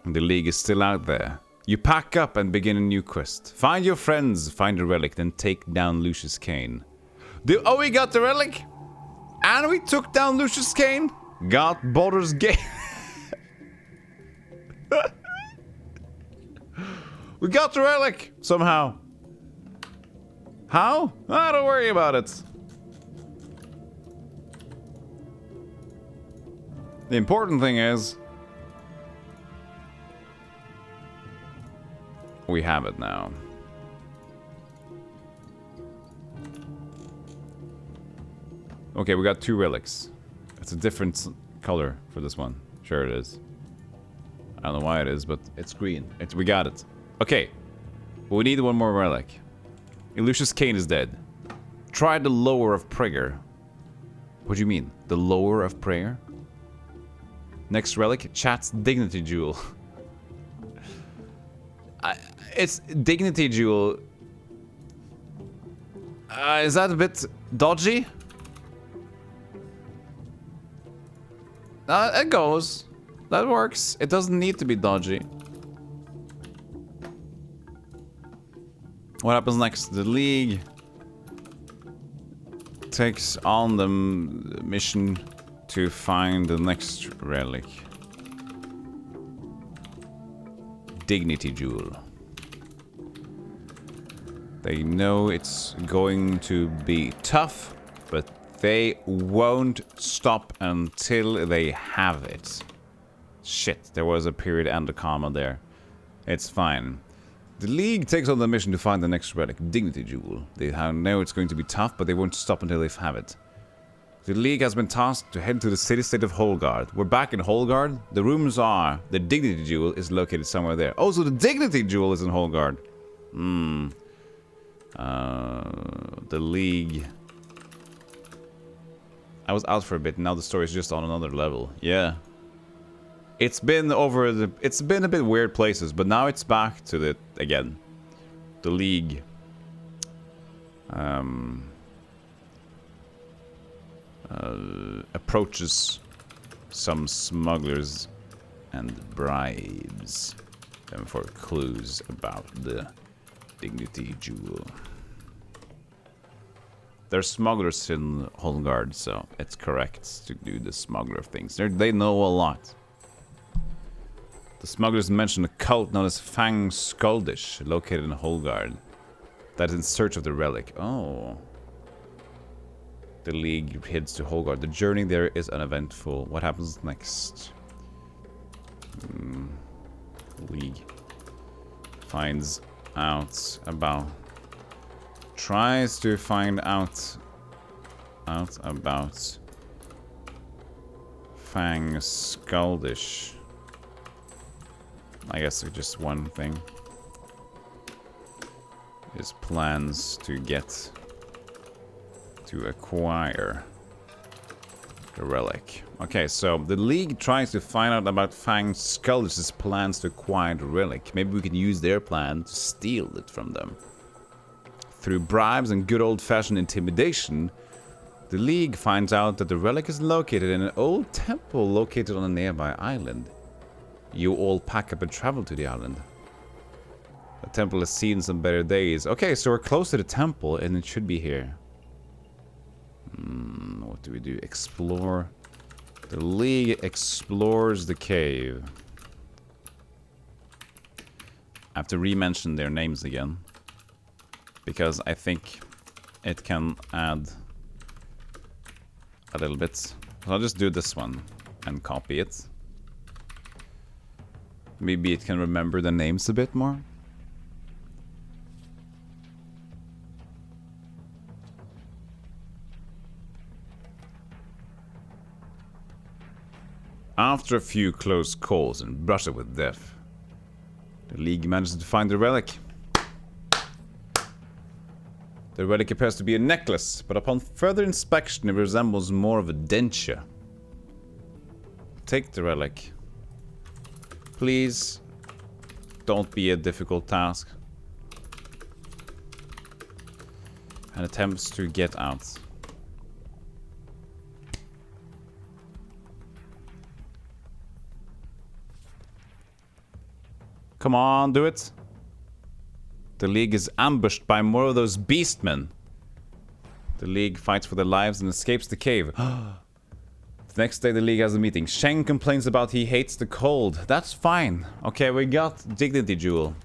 The League is still out there. You pack up and begin a new quest. Find your friends, find the Relic, then take down Lucius Cain. Oh, we got the Relic! And we took down Lucius Cain! Got Baldur's Gate. We got the Relic! Somehow. How? Ah, don't worry about it. The important thing is... we have it now. Okay, we got 2 relics. It's a different color for this one. Sure it is. I don't know why it is, but it's green. We got it. Okay. We need one more relic. Lucius Cain is dead. Try the Lower of Prager. What do you mean? The lower of prayer? Next relic, chat's dignity jewel. It's dignity jewel. Is that a bit dodgy? It goes. That works. It doesn't need to be dodgy. What happens next? The League takes on the mission to find the next relic. Dignity Jewel. They know it's going to be tough, but they won't stop until they have it. Shit, there was a period and a comma there. It's fine. The League takes on the mission to find the next relic, Dignity Jewel. They know it's going to be tough, but they won't stop until they have it. The League has been tasked to head to the city-state of Holgard. We're back in Holgard. The rumors are the Dignity Jewel is located somewhere there. Oh, so the Dignity Jewel is in Holgard. The League. I was out for a bit. Now the story is just on another level. Yeah. It's been it's been a bit weird places, but now it's back to the again. The League. Approaches some smugglers and bribes them for clues about the Dignity Jewel. There's smugglers in Holgard, so it's correct to do the smuggler things. They know a lot. The smugglers mention a cult known as Fang Skuldish, located in Holgard, that is in search of the relic. Oh. The League heads to Holgard. The journey there is uneventful. What happens next? League finds out about... Tries to find out about Fang Skuldish. I guess it's just one thing. His plans to get to acquire the relic. Okay, so the League tries to find out about Fang Skuldish's plans to acquire the relic. Maybe we can use their plan to steal it from them. Through bribes and good old-fashioned intimidation, the League finds out that the relic is located in an old temple located on a nearby island. You all pack up and travel to the island. The temple has seen some better days. Okay, so we're close to the temple and it should be here. What do we do? Explore. The League explores the cave. I have to re-mention their names again. Because I think it can add a little bit. So I'll just do this one and copy it. Maybe it can remember the names a bit more. After a few close calls and brush up with death, the League manages to find the relic. The relic appears to be a necklace, but upon further inspection it resembles more of a denture. Take the relic. Please, don't be a difficult task. And attempts to get out. Come on, do it. The League is ambushed by more of those beastmen. The League fights for their lives and escapes the cave. The next day the League has a meeting. Sheng complains about he hates the cold. That's fine. Okay, we got Dignity Jewel.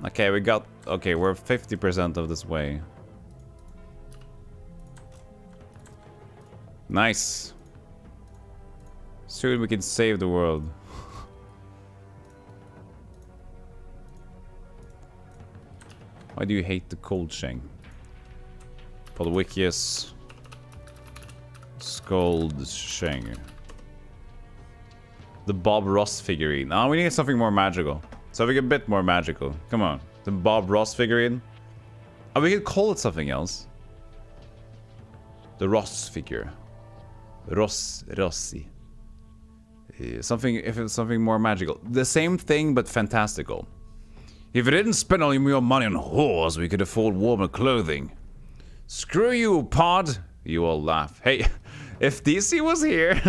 Okay, we're 50% of this way. Nice. Soon we can save the world. Why do you hate the cold, Sheng? Polwickius scolds Sheng. The Bob Ross figurine. Oh, we need something more magical. Something a bit more magical. Come on. The Bob Ross figurine. Oh, we could call it something else. The Ross figure. Rossi. Something, if it's something more magical. The same thing, but fantastical. If we didn't spend all your money on whores, we could afford warmer clothing. Screw you, Pod! You all laugh. Hey, if DC was here...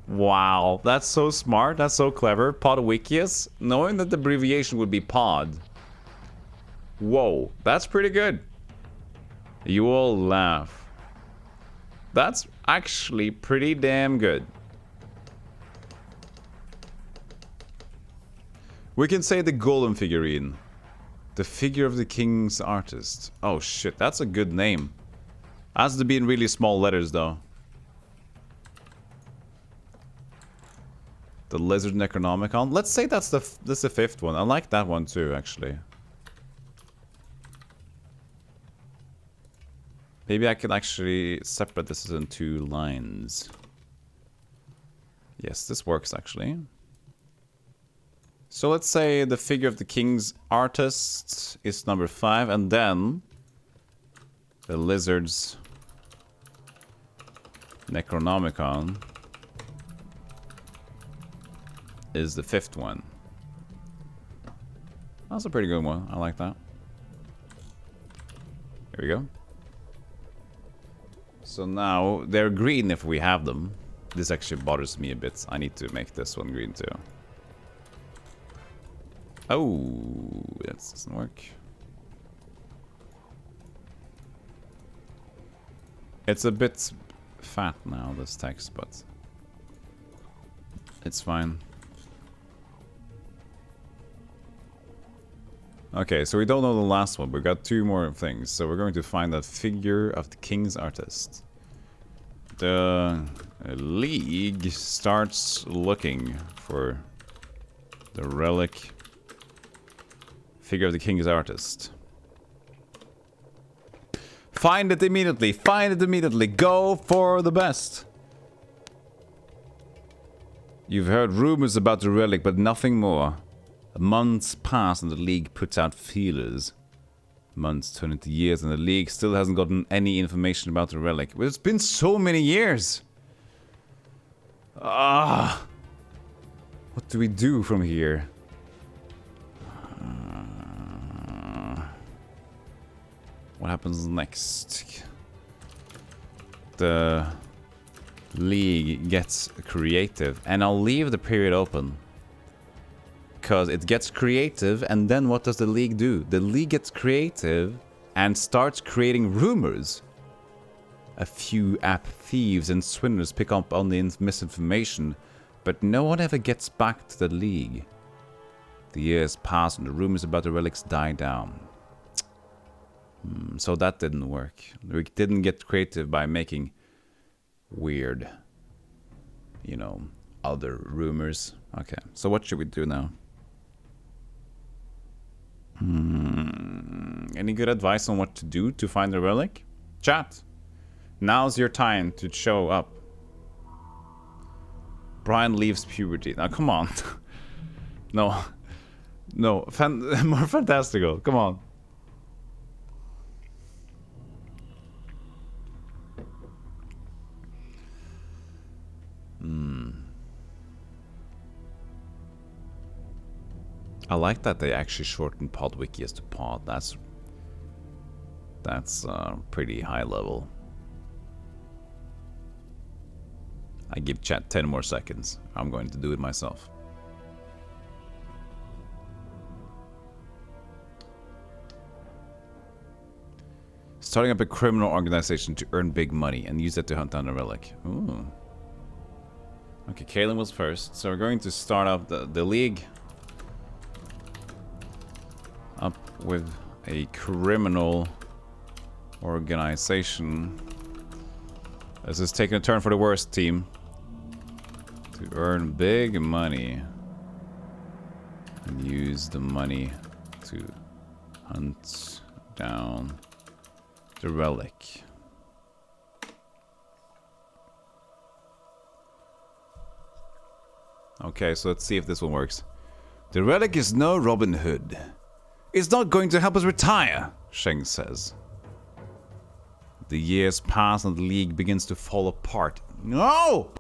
Wow, that's so smart, that's so clever. Podwikius, knowing that the abbreviation would be Pod. Whoa, that's pretty good. You all laugh. That's actually pretty damn good. We can say the golem figurine. The figure of the king's artist. Oh shit, that's a good name. Has to be in really small letters though. The Lizard Necronomicon. Let's say that's the fifth one. I like that one too, actually. Maybe I can actually separate this in 2 lines. Yes, this works actually. So let's say the figure of the king's artist is number 5, and then the Lizard's Necronomicon is the 5th one. That's a pretty good one. I like that. Here we go. So now they're green if we have them. This actually bothers me a bit. I need to make this one green too. Oh, that doesn't work. It's a bit fat now, this text, but it's fine. Okay, so we don't know the last one. We've got 2 more things. So we're going to find the figure of the king's artist. The League starts looking for the relic figure of the king's artist. Find it immediately. Find it immediately. Go for the best. You've heard rumors about the relic, but nothing more. Months pass and the League puts out feelers. Months turn into years and the League still hasn't gotten any information about the relic. But it's been so many years! Ah! What do we do from here? What happens next? The League gets creative, and I'll leave the period open. Because it gets creative, and then what does the League do? The League gets creative and starts creating rumors. A few app thieves and swindlers pick up on the misinformation, but no one ever gets back to the League. The years pass and the rumors about the relics die down. So that didn't work. We didn't get creative by making weird, you know, other rumors. Okay, so what should we do now? Any good advice on what to do to find the relic? Chat. Now's your time to show up. Brian leaves puberty. Now, come on. No. No. More fantastical. Come on. I like that they actually shortened Podwikius to Pod. That's pretty high level. I give chat 10 more seconds. I'm going to do it myself. Starting up a criminal organization to earn big money and use that to hunt down a relic. Ooh. Okay, Kaelin was first. So we're going to start up the League. Up with a criminal organization. This is taking a turn for the worst team. To earn big money. And use the money to hunt down the relic. Okay, so let's see if this one works. The relic is no Robin Hood. It's not going to help us retire, Sheng says. The years pass and the League begins to fall apart. No!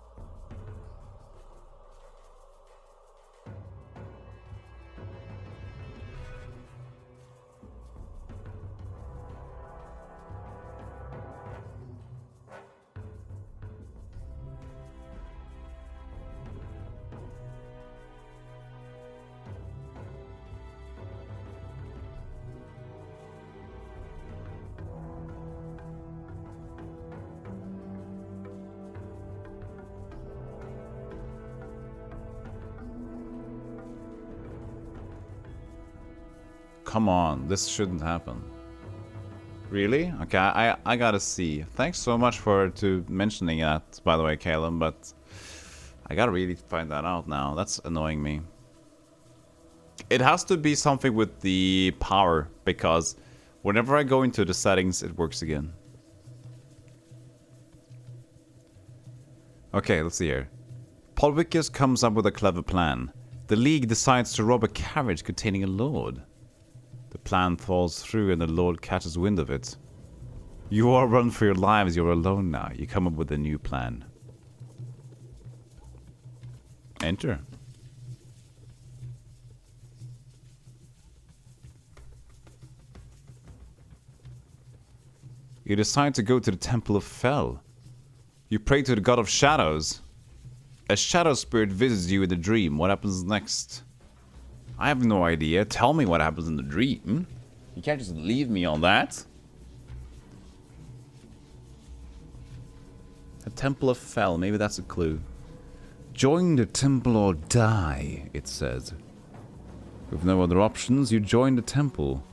Come on, this shouldn't happen. Really? Okay, I gotta see. Thanks so much for mentioning that, by the way, Caleb, but I gotta really find that out now. That's annoying me. It has to be something with the power, because whenever I go into the settings, it works again. Okay, let's see here. Polwickus comes up with a clever plan. The League decides to rob a carriage containing a lord. The plan falls through and the Lord catches wind of it. You all run for your lives, you're alone now. You come up with a new plan. Enter. You decide to go to the Temple of Fel. You pray to the God of Shadows. A shadow spirit visits you in a dream. What happens next? I have no idea. Tell me what happens in the dream. You can't just leave me on that. A Temple of Fel. Maybe that's a clue. Join the temple or die, it says. With no other options, you join the temple.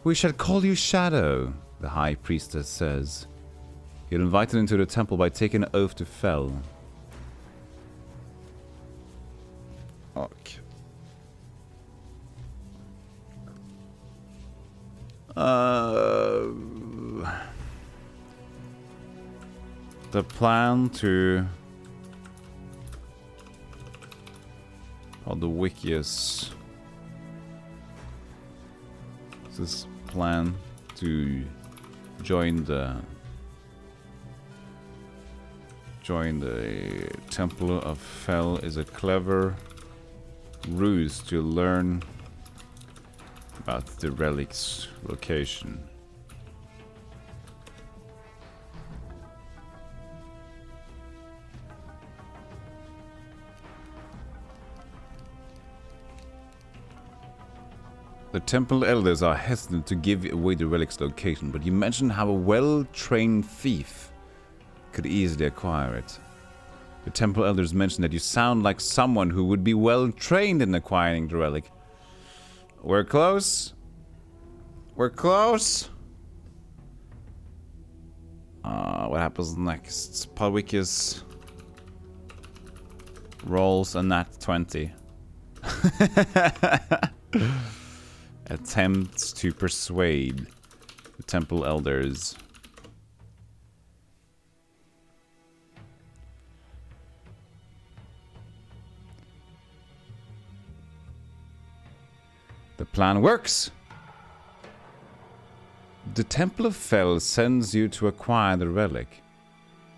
We shall call you Shadow, the High Priestess says. You're invited into the temple by taking an oath to Fel. Okay. The plan to... Oh, the Wickius. This plan to join the Temple of Fel is a clever ruse to learn about the Relic's location. The temple elders are hesitant to give away the Relic's location, but you mentioned how a well-trained thief could easily acquire it. The temple elders mentioned that you sound like someone who would be well-trained in acquiring the Relic. We're close. We're close. What happens next? Polwickus rolls a nat 20. Attempts to persuade the temple elders. The plan works. The Temple of Fel sends you to acquire the relic,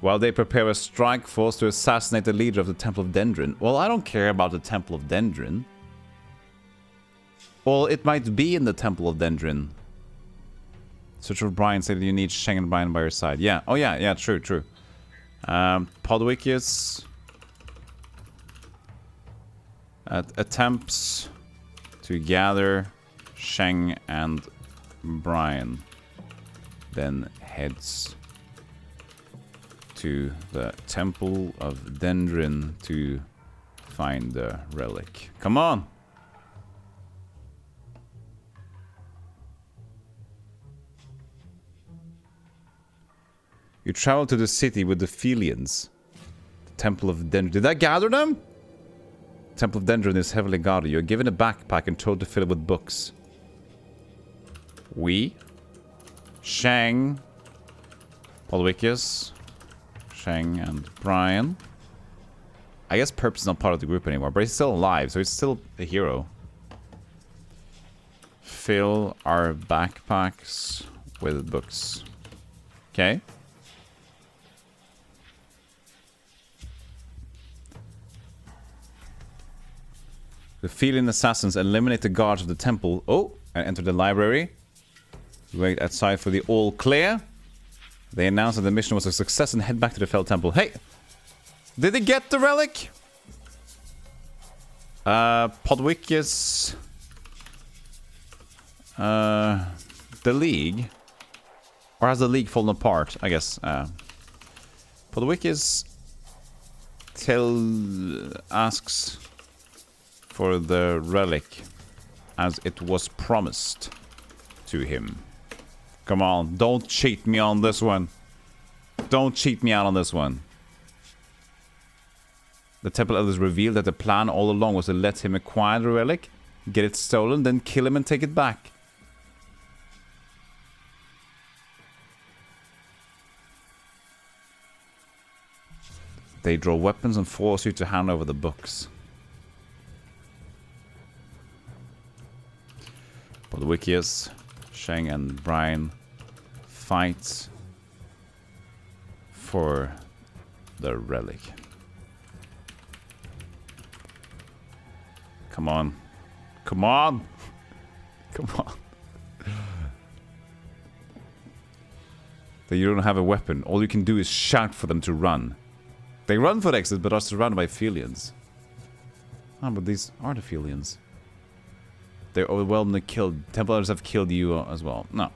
while they prepare a strike force to assassinate the leader of the Temple of Dendron. Well, I don't care about the Temple of Dendron. Well, it might be in the Temple of Dendron. Search for Brian said you need Sheng and Brian by your side. Yeah. Oh, yeah. True. Podwickius attempts to gather Sheng and Brian. Then heads to the Temple of Dendron to find the relic. Come on! You travel to the city with the Felians. The Temple of Dendron. Did I gather them? Temple of Dendron is heavily guarded. You're given a backpack and told to fill it with books. We, Sheng, Polwickius, Sheng, and Brian. I guess Perps is not part of the group anymore, but he's still alive, so he's still a hero. Fill our backpacks with books. Okay. The Feline assassins eliminate the guards of the temple. Oh, and enter the library. Wait outside for the all clear. They announce that the mission was a success and head back to the Fell Temple. Hey! Did they get the relic? Podwickius... the League? Or has the League fallen apart? I guess. Podwickius... asks for the relic as it was promised to him. Come on, don't cheat me on this one. Don't cheat me out on this one. The temple elders revealed that the plan all along was to let him acquire the relic, get it stolen, then kill him and take it back. They draw weapons and force you to hand over the books. Podwickius, Sheng and Brian fight for the relic. Come on. Come on! Come on. That you don't have a weapon. All you can do is shout for them to run. They run for the exit, but are surrounded by Felians. Ah, but these are the Felians. They're overwhelmed and killed. Templars have killed you as well. No.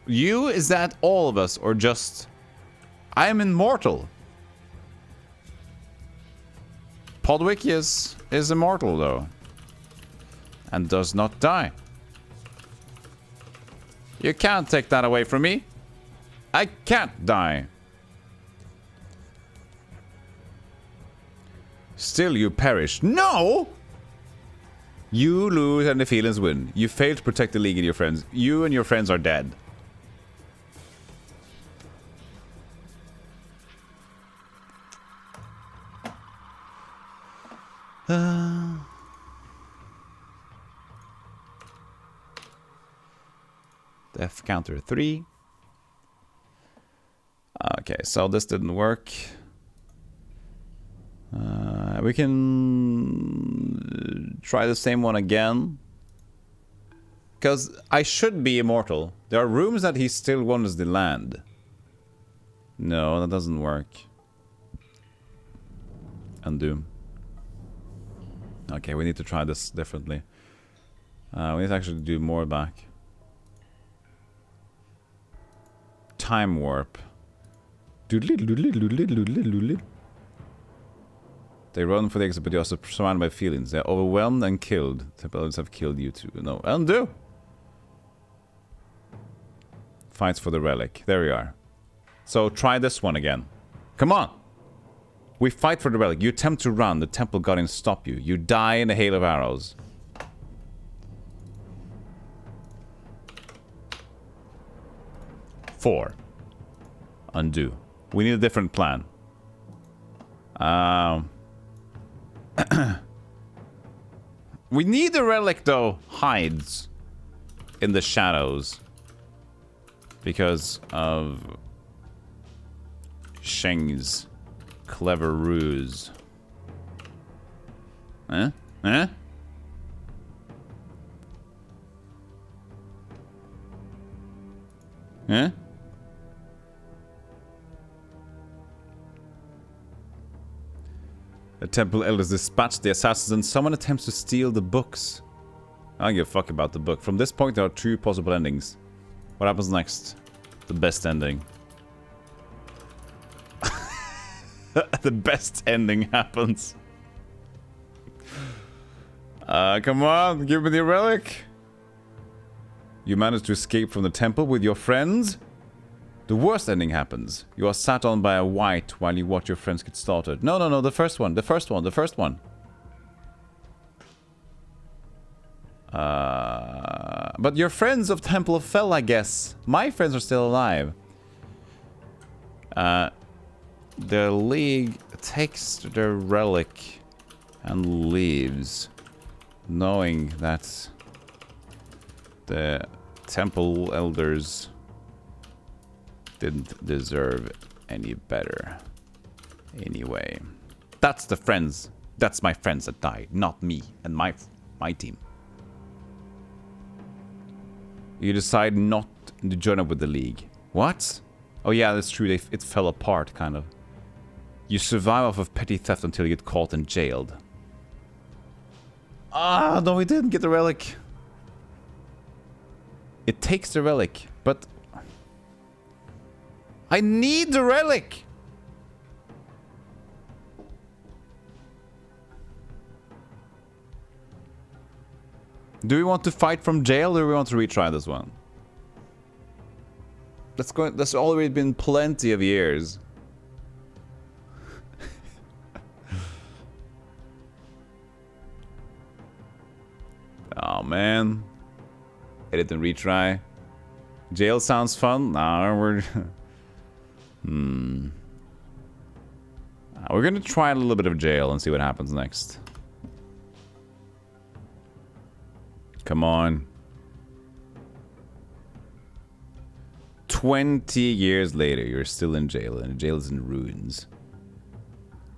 You? Is that all of us? Or just... I am immortal. Podwickius is immortal, though. And does not die. You can't take that away from me. I can't die. Still you perish. No! You lose and the Felins win. You fail to protect the League and your friends. You and your friends are dead. Death counter 3. Okay, so this didn't work. We can try the same one again. Because I should be immortal. There are rumors that he still wants the land. No, that doesn't work. Undo. Okay, we need to try this differently. We need to actually do more back. Time warp. They run for the exit, but you're also surrounded by feelings. They're overwhelmed and killed. Templars have killed you too. No, undo! Fights for the relic. There we are. So try this one again. Come on! We fight for the relic. You attempt to run. The temple guardians stop you. You die in a hail of arrows. Four. Undo. We need a different plan. We need the relic, though, hides in the shadows because of Sheng's clever ruse. Huh? Huh? Huh? The temple elders dispatch the assassins and someone attempts to steal the books. I don't give a fuck about the book. From this point, there are two possible endings. What happens next? The best ending. The best ending happens. Come on, give me the relic. You manage to escape from the temple with your friends. The worst ending happens. You are sat on by a wight while you watch your friends get slaughtered. No, no, no, the first one. The first one. The first one. But your friends of Temple of Fel, I guess. My friends are still alive. The League takes their relic and leaves, knowing that the temple elders Didn't deserve any better. Anyway. That's the friends. That's my friends that died, not me and my team. You decide not to join up with the League. What? Oh yeah, that's true. It fell apart, kind of. You survive off of petty theft until you get caught and jailed. Ah, no, we didn't get the relic. It takes the relic, but... I need the relic! Do we want to fight from jail or do we want to retry this one? That's already been plenty of years. Oh man. Edit and retry. Jail sounds fun. Nah, we're... We're gonna try a little bit of jail and see what happens next. Come on. 20 years later, you're still in jail, and the jail is in ruins.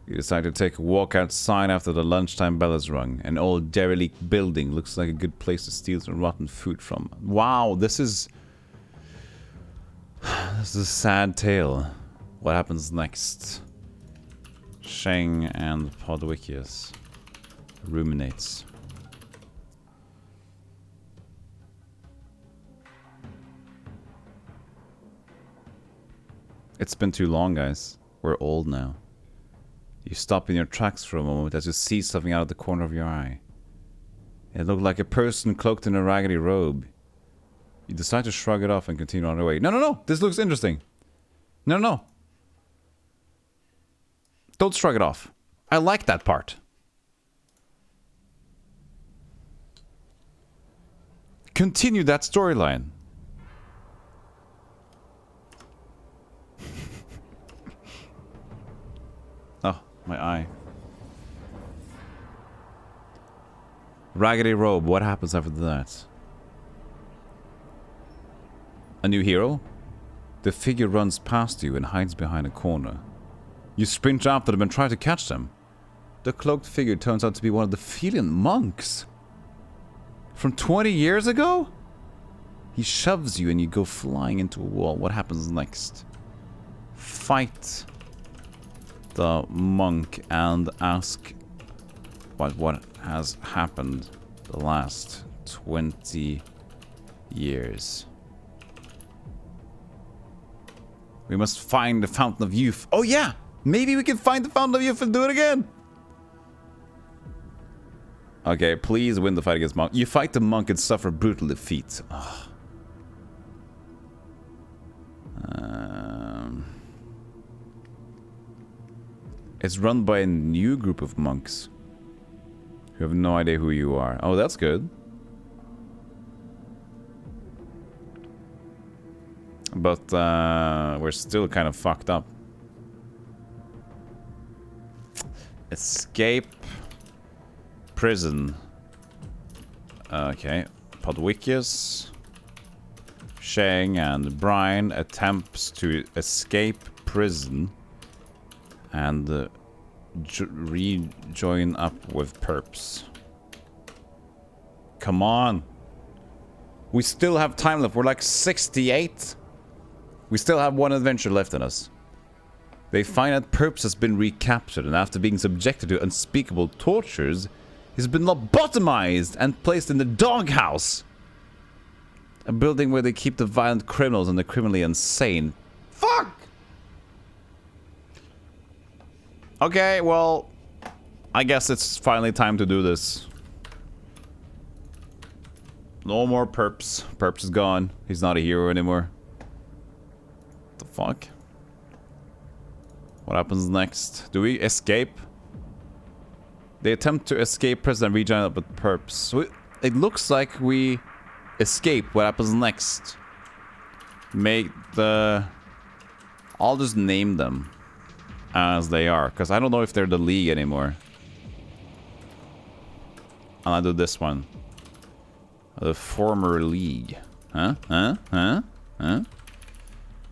You decide to take a walk outside after the lunchtime bell has rung. An old derelict building looks like a good place to steal some rotten food from. Wow, this is a sad tale. What happens next? Sheng and Podwickius ruminates. It's been too long, guys. We're old now. You stop in your tracks for a moment as you see something out of the corner of your eye. It looked like a person cloaked in a raggedy robe. You decide to shrug it off and continue on your way. No, no, no! This looks interesting. No, no. Don't shrug it off. I like that part. Continue that storyline. Oh, my eye. Raggedy robe, what happens after that? A new hero? The figure runs past you and hides behind a corner. You sprint after them and try to catch them. The cloaked figure turns out to be one of the Felian monks. From 20 years ago? He shoves you and you go flying into a wall. What happens next? Fight the monk and ask what has happened the last 20 years. We must find the Fountain of Youth. Oh yeah! Maybe we can find the Fountain of Youth and do it again! Okay, please win the fight against monk. You fight the monk and suffer brutal defeat. Oh. It's run by a new group of monks who have no idea who you are. Oh, that's good. But we're still kind of fucked up. Escape prison. Okay. Podwickius, Sheng, and Brian attempts to escape prison and rejoin up with Perps. Come on. We still have time left. We're like 68. We still have one adventure left in us. They find that Perps has been recaptured, and after being subjected to unspeakable tortures, he's been lobotomized and placed in the doghouse. A building where they keep the violent criminals and the criminally insane. Fuck! Okay, well, I guess it's finally time to do this. No more Perps. Perps is gone. He's not a hero anymore. What the fuck? What happens next? Do we escape? They attempt to escape prison and rejoin up with Perps. So it looks like we escape. What happens next? Make the... I'll just name them as they are, because I don't know if they're the League anymore. And I'll do this one. The former League. Huh? Huh? Huh? Huh?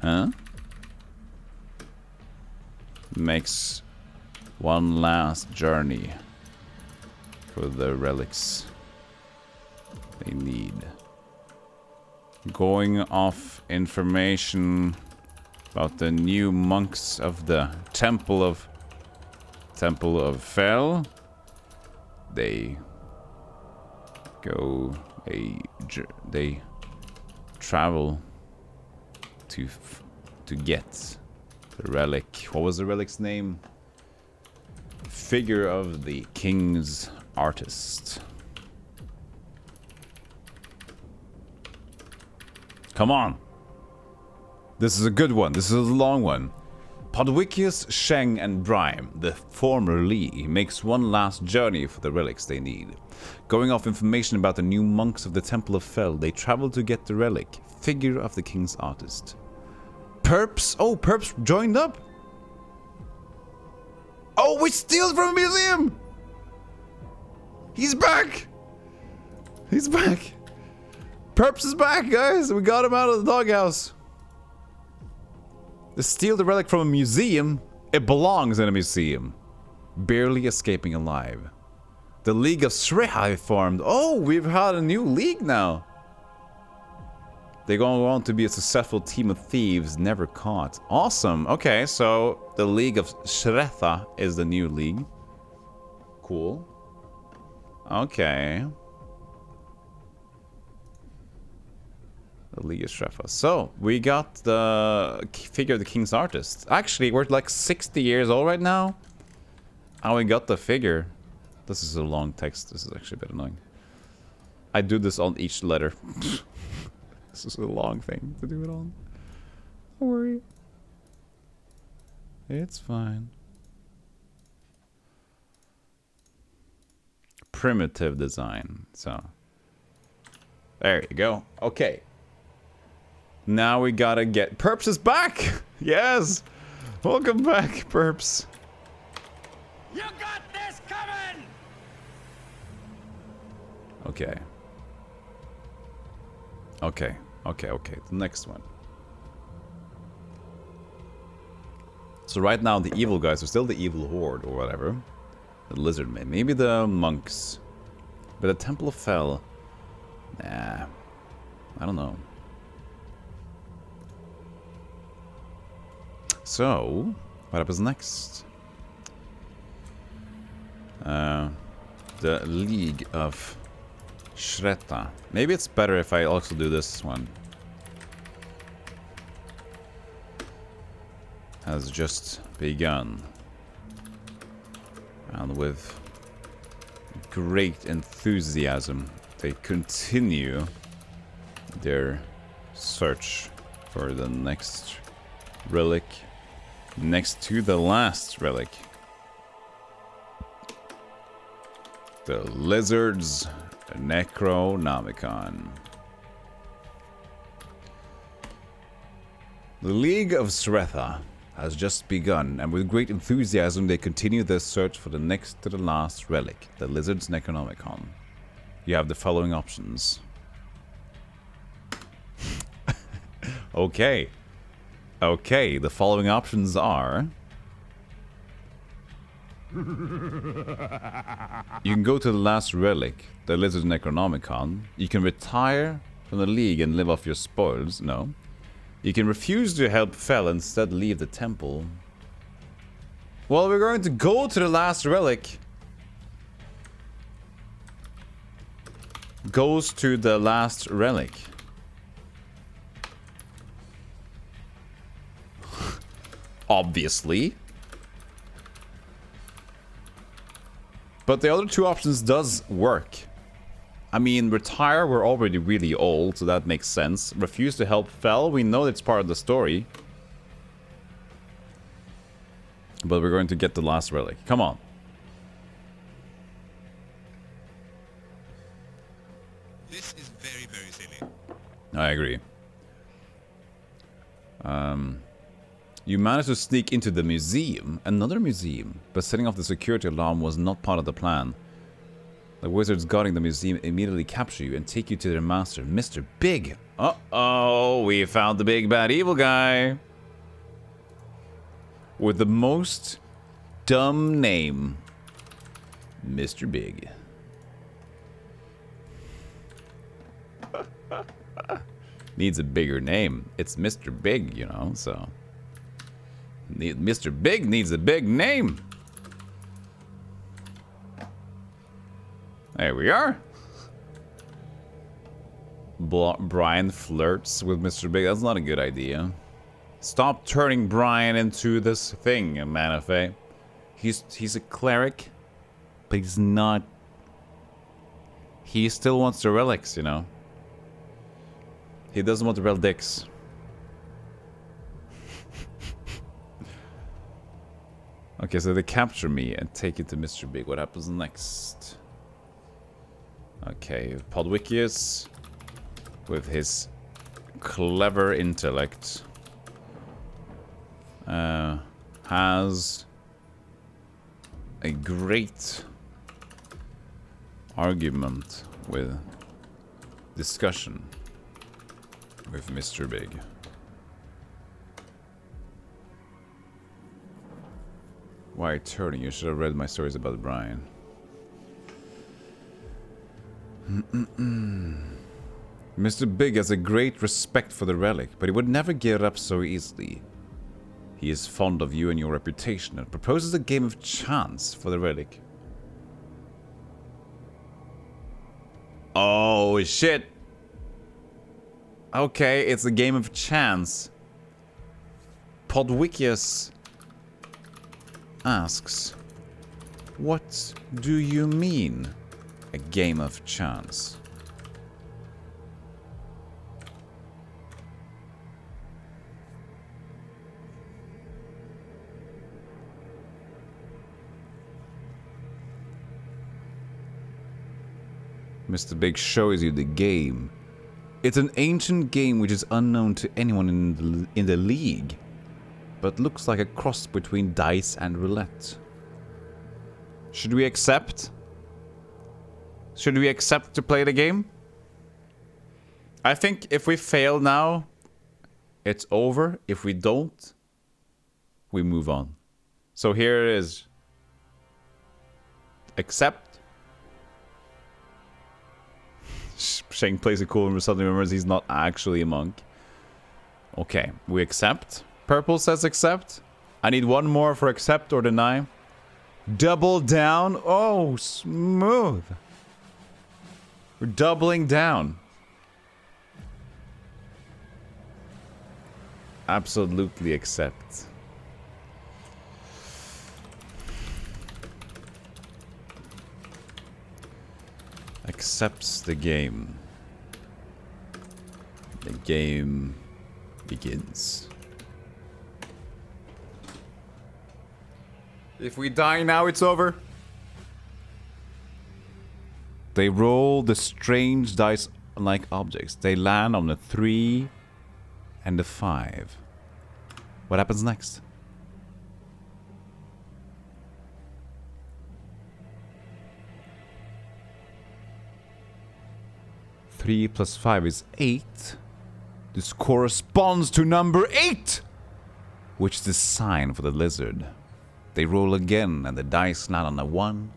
Huh? makes one last journey for the relics they need. Going off information about the new monks of the Temple of Fel. They travel to get the relic. What was the relic's name? Figure of the King's Artist. Come on. This is a good one. This is a long one. Podwickius, Sheng, and Brime, the former Lee, makes one last journey for the relics they need. Going off information about the new monks of the Temple of Fel, they travel to get the relic, Figure of the King's Artist. Perps? Oh, Perps joined up! Oh, we steal from a museum! He's back! He's back! Perps is back, guys! We got him out of the doghouse. To steal the relic from a museum? It belongs in a museum. Barely escaping alive. The League of Srihai formed. Oh, we've had a new league now. They go on to be a successful team of thieves never caught. Awesome. Okay, so the League of Shretha is the new league. Cool. Okay. The League of Shretha. So, we got the Figure of the King's Artist. Actually, we're like 60 years old right now. And we got the figure. This is a long text. This is actually a bit annoying. I do this on each letter. This is a long thing to do it on. Don't worry. It's fine. Primitive design. So. There you go. Okay. Now we gotta get... Perps is back! Yes! Welcome back, Perps. You got this coming! Okay. Okay. The next one. So right now the evil guys are still the evil horde or whatever. The lizard men. Maybe the monks. But the Temple of Fel. Nah. I don't know. So, what happens next? The League of Shreta. Maybe it's better if I also do this one. Has just begun. And with great enthusiasm, they continue their search for the next relic. Next to the last relic. The Lizard's Necronomicon. The League of Sretha has just begun, and with great enthusiasm they continue their search for the next to the last relic, the Lizard's Necronomicon. You have the following options. Okay. Okay, the following options are... You can go to the last relic, the Lizard's Necronomicon. You can retire from the League and live off your spoils. No. You can refuse to help Fel and instead leave the temple. Well, we're going to go to the last relic. Goes to the last relic. Obviously. But the other two options does work. I mean, retire, we're already really old, so that makes sense. Refuse to help Fel, we know it's part of the story. But we're going to get the last relic. Come on. This is very, very silly. I agree. You managed to sneak into the museum, another museum, but setting off the security alarm was not part of the plan. The wizards guarding the museum immediately capture you and take you to their master, Mr. Big. Uh-oh, we found the big bad evil guy. with the most dumb name. Mr. Big. Needs a bigger name. It's Mr. Big, you know, so... Mr. Big needs a big name. There we are. Brian flirts with Mr. Big. That's not a good idea. Stop turning Brian into this thing, Manafe. He's a cleric, but he's not... He still wants the relics, you know. He doesn't want the relics. Okay, so they capture me and take it to Mr. Big. What happens next? Okay, Podwickius, with his clever intellect, has a great argument with discussion with Mr. Big. Why are you turning? You should have read my stories about Brian. Mr. Big has a great respect for the relic, but he would never give it up so easily. He is fond of you and your reputation and proposes a game of chance for the relic. Oh shit! Okay, it's a game of chance. Podwickius asks, what do you mean, a game of chance? Mr. Big shows you the game. It's an ancient game which is unknown to anyone in the league, but looks like a cross between dice and roulette. Should we accept? Should we accept to play the game? I think if we fail now, it's over. If we don't, we move on. So here it is. Accept. Shane plays it cool and suddenly remembers he's not actually a monk. Okay, we accept. Purple says accept. I need one more for accept or deny. Double down. Oh, smooth. We're doubling down. Absolutely accept. Accepts the game. The game begins. If we die now, it's over. They roll the strange dice-like objects. They land on a 3 and a 5. What happens next? Three plus 5 is 8. This corresponds to number 8, which is the sign for the lizard. They roll again, and the dice land on a 1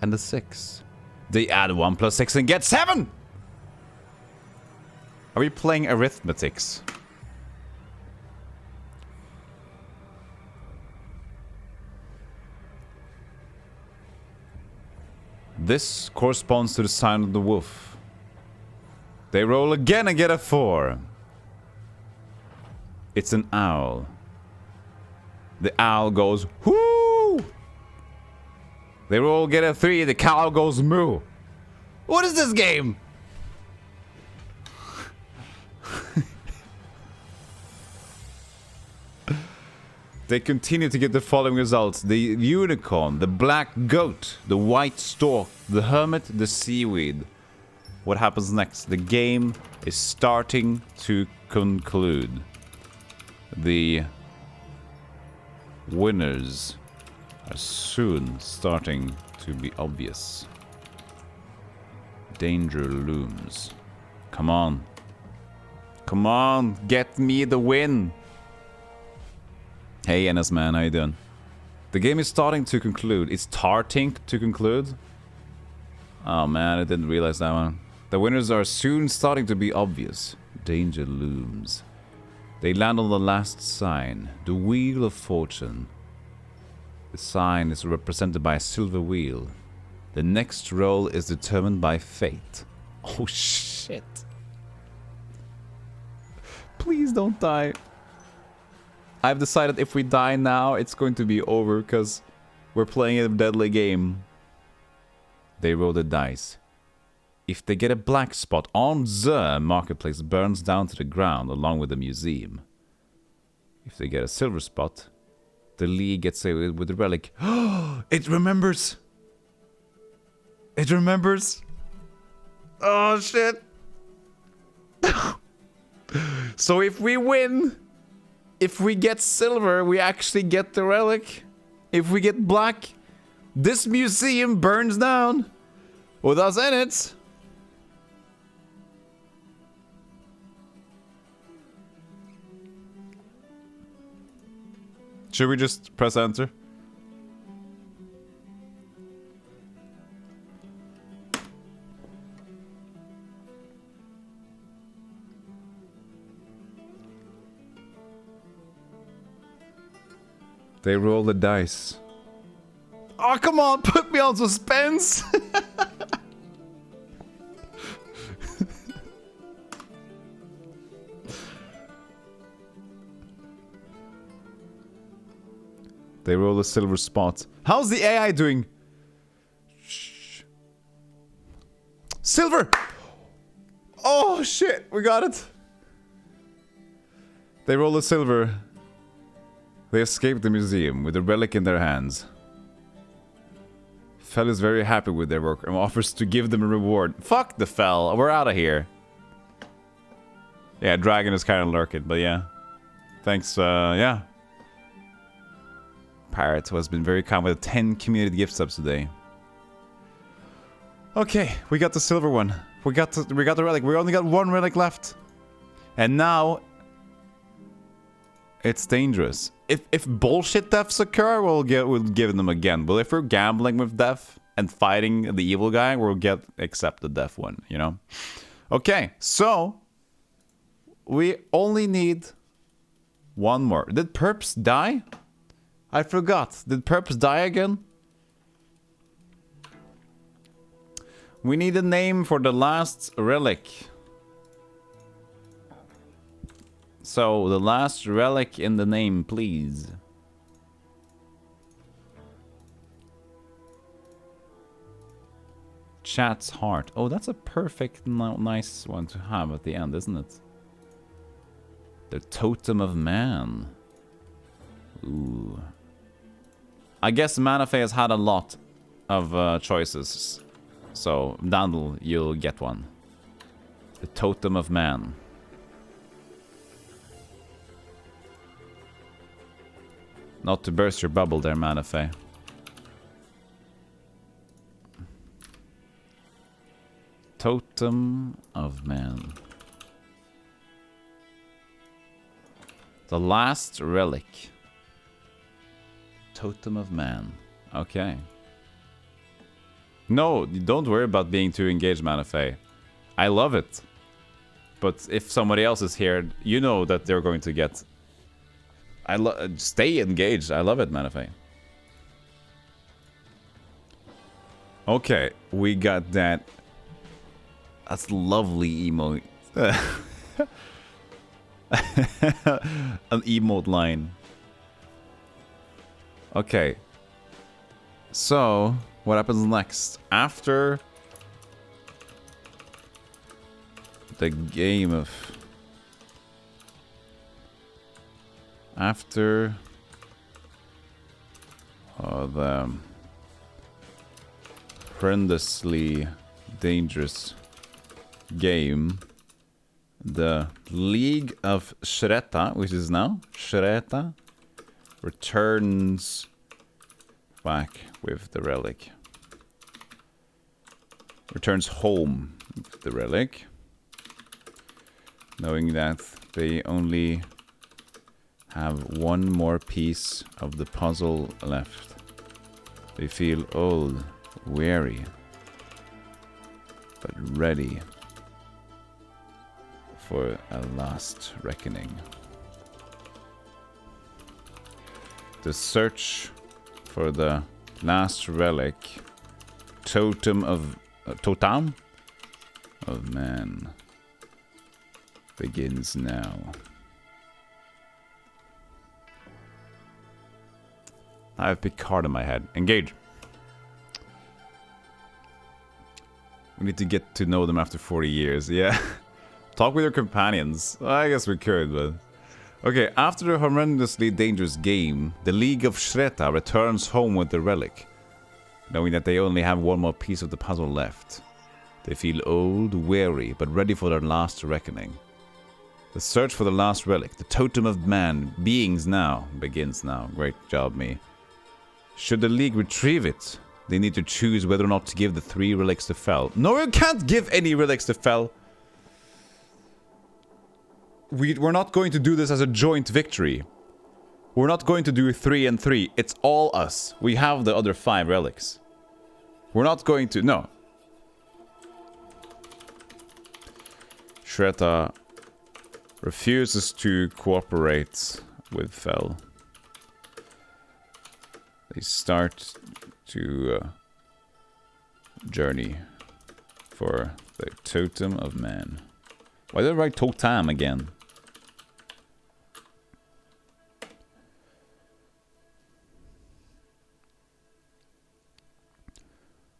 and a 6. They add 1 plus 6 and get 7! Are we playing arithmetics? This corresponds to the sign of the wolf. They roll again and get a 4. It's an owl. The owl goes, whoo! They roll, get a 3, the cow goes moo. What is this game? They continue to get the following results. The unicorn, the black goat, the white stork, the hermit, the seaweed. What happens next? The game is starting to conclude. The winners are soon starting to be obvious. Danger looms. Come on. Come on, get me the win. Hey, NS man, how you doing? The game is starting to conclude. It's starting to conclude. Oh man, I didn't realize that one. The winners are soon starting to be obvious. Danger looms. They land on the last sign, the Wheel of Fortune. The sign is represented by a silver wheel. The next roll is determined by fate. Oh shit. Please don't die. I've decided if we die now, it's going to be over because we're playing a deadly game. They roll the dice. If they get a black spot on the marketplace, burns down to the ground along with the museum. If they get a silver spot, the league gets away with the relic. It remembers! It remembers! Oh shit! So if we win, if we get silver, we actually get the relic. If we get black, this museum burns down with us in it. Should we just press enter? They roll the dice. Oh, come on, put me on suspense! They roll a silver spot. How's the AI doing? Shh. Silver! Oh shit, we got it. They roll a silver. They escape the museum with the relic in their hands. Fell is very happy with their work and offers to give them a reward. Fuck the Fell, we're out of here. Yeah, Dragon is kind of lurking, but yeah. Thanks, yeah. Parrot, who has been very kind with 10 community gift subs today. Okay, we got the silver one. We got the relic. We only got one relic left. And now it's dangerous. If bullshit deaths occur, we'll give them again. But if we're gambling with death and fighting the evil guy, we'll accept the death one, you know? Okay, so we only need one more. Did Perps die? I forgot. Did Perps die again? We need a name for the last relic. So, the last relic in the name, please. Chat's heart. Oh, that's a perfect, nice one to have at the end, isn't it? The Totem of Man. Ooh. I guess Manafay has had a lot of choices. So, Dandel, you'll get one. The Totem of Man. Not to burst your bubble there, Manafay. Totem of Man. The last relic. Totem of Man. Okay. No, don't worry about being too engaged, Manafay. I love it. But if somebody else is here, you know that they're going to get... Stay engaged. I love it, Manafay. Okay, we got that. That's lovely emote. An emote line. Okay. So, what happens next? After the game of... After the horrendously dangerous game, the League of Shreta, which is now Shreta, returns back with the relic. Returns home with the relic, knowing that they only have one more piece of the puzzle left. They feel old, weary, but ready for a last reckoning. The search for the last relic, Totem of Man, begins now. I have a big card in my head. Engage. We need to get to know them after 40 years. Yeah. Talk with your companions. I guess we could, but... Okay, after a horrendously dangerous game, the League of Shreta returns home with the relic, knowing that they only have one more piece of the puzzle left. They feel old, weary, but ready for their last reckoning. The search for the last relic, the Totem of Man, begins now. Great job, me. Should the League retrieve it, they need to choose whether or not to give the 3 relics to Fel. No, you can't give any relics to Fel! We're not going to do this as a joint victory. We're not going to do 3 and 3. It's all us. We have the other 5 relics. We're not going to... No. Shreta refuses to cooperate with Fel. They start to journey for the Totem of Man. Why did I write Totem again?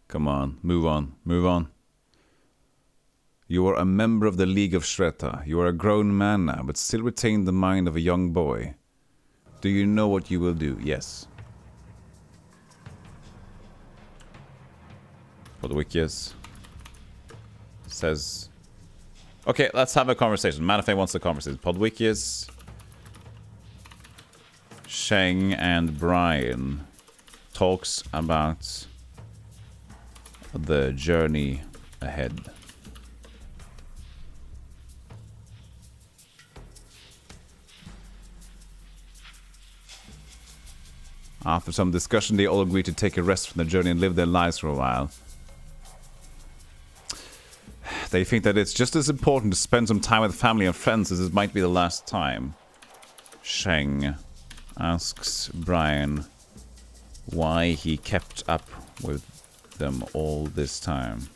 Come on, move on, move on. You are a member of the League of Shreta. You are a grown man now, but still retain the mind of a young boy. Do you know what you will do? Yes. Podwickius says... Okay, let's have a conversation. Manifest wants a conversation. Podwickius, Sheng, and Brian talks about the journey ahead. After some discussion, they all agree to take a rest from the journey and live their lives for a while. They think that it's just as important to spend some time with family and friends as it might be the last time. Sheng asks Brian why he kept up with them all this time.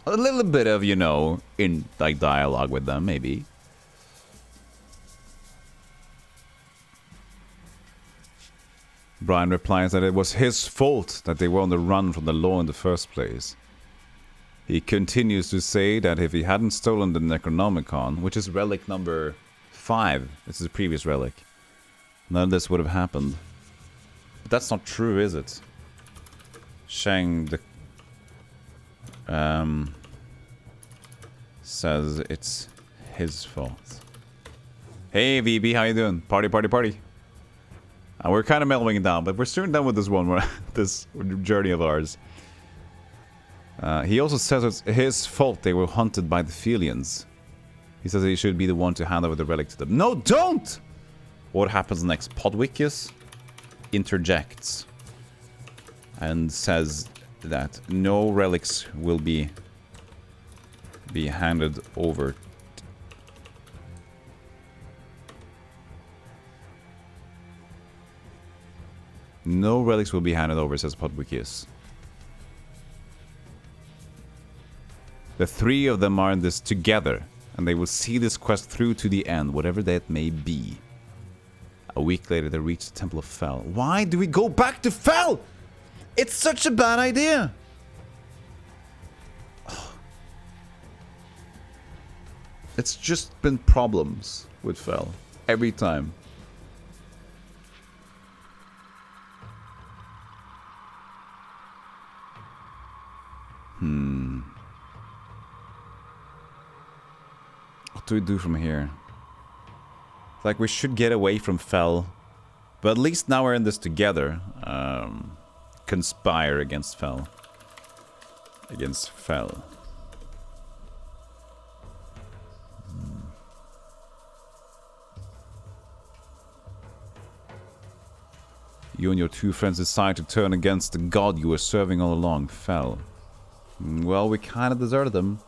A little bit of, you know, in like dialogue with them, maybe. Brian replies that it was his fault that they were on the run from the law in the first place. He continues to say that if he hadn't stolen the Necronomicon, which is relic number 5, this is a previous relic, none of this would have happened. But that's not true, is it? Sheng says it's his fault. Hey VB, how you doing? Party, party, party. We're kind of mellowing it down, but we're soon done with this one, this journey of ours. He also says it's his fault they were hunted by the Felians. He says he should be the one to hand over the relic to them. No, don't! What happens next? Podwickius interjects and says that no relics will be handed over. No relics will be handed over, says Podwickius. The 3 of them are in this together, and they will see this quest through to the end, whatever that may be. A week later, they reach the Temple of Fel. Why do we go back to Fel? It's such a bad idea. It's just been problems with Fel every time. What do we do from here? Like, we should get away from Fel. But at least now we're in this together. Conspire against Fel. Against Fel. You and your two friends decide to turn against the god you were serving all along, Fel. Well, we kind of deserted them.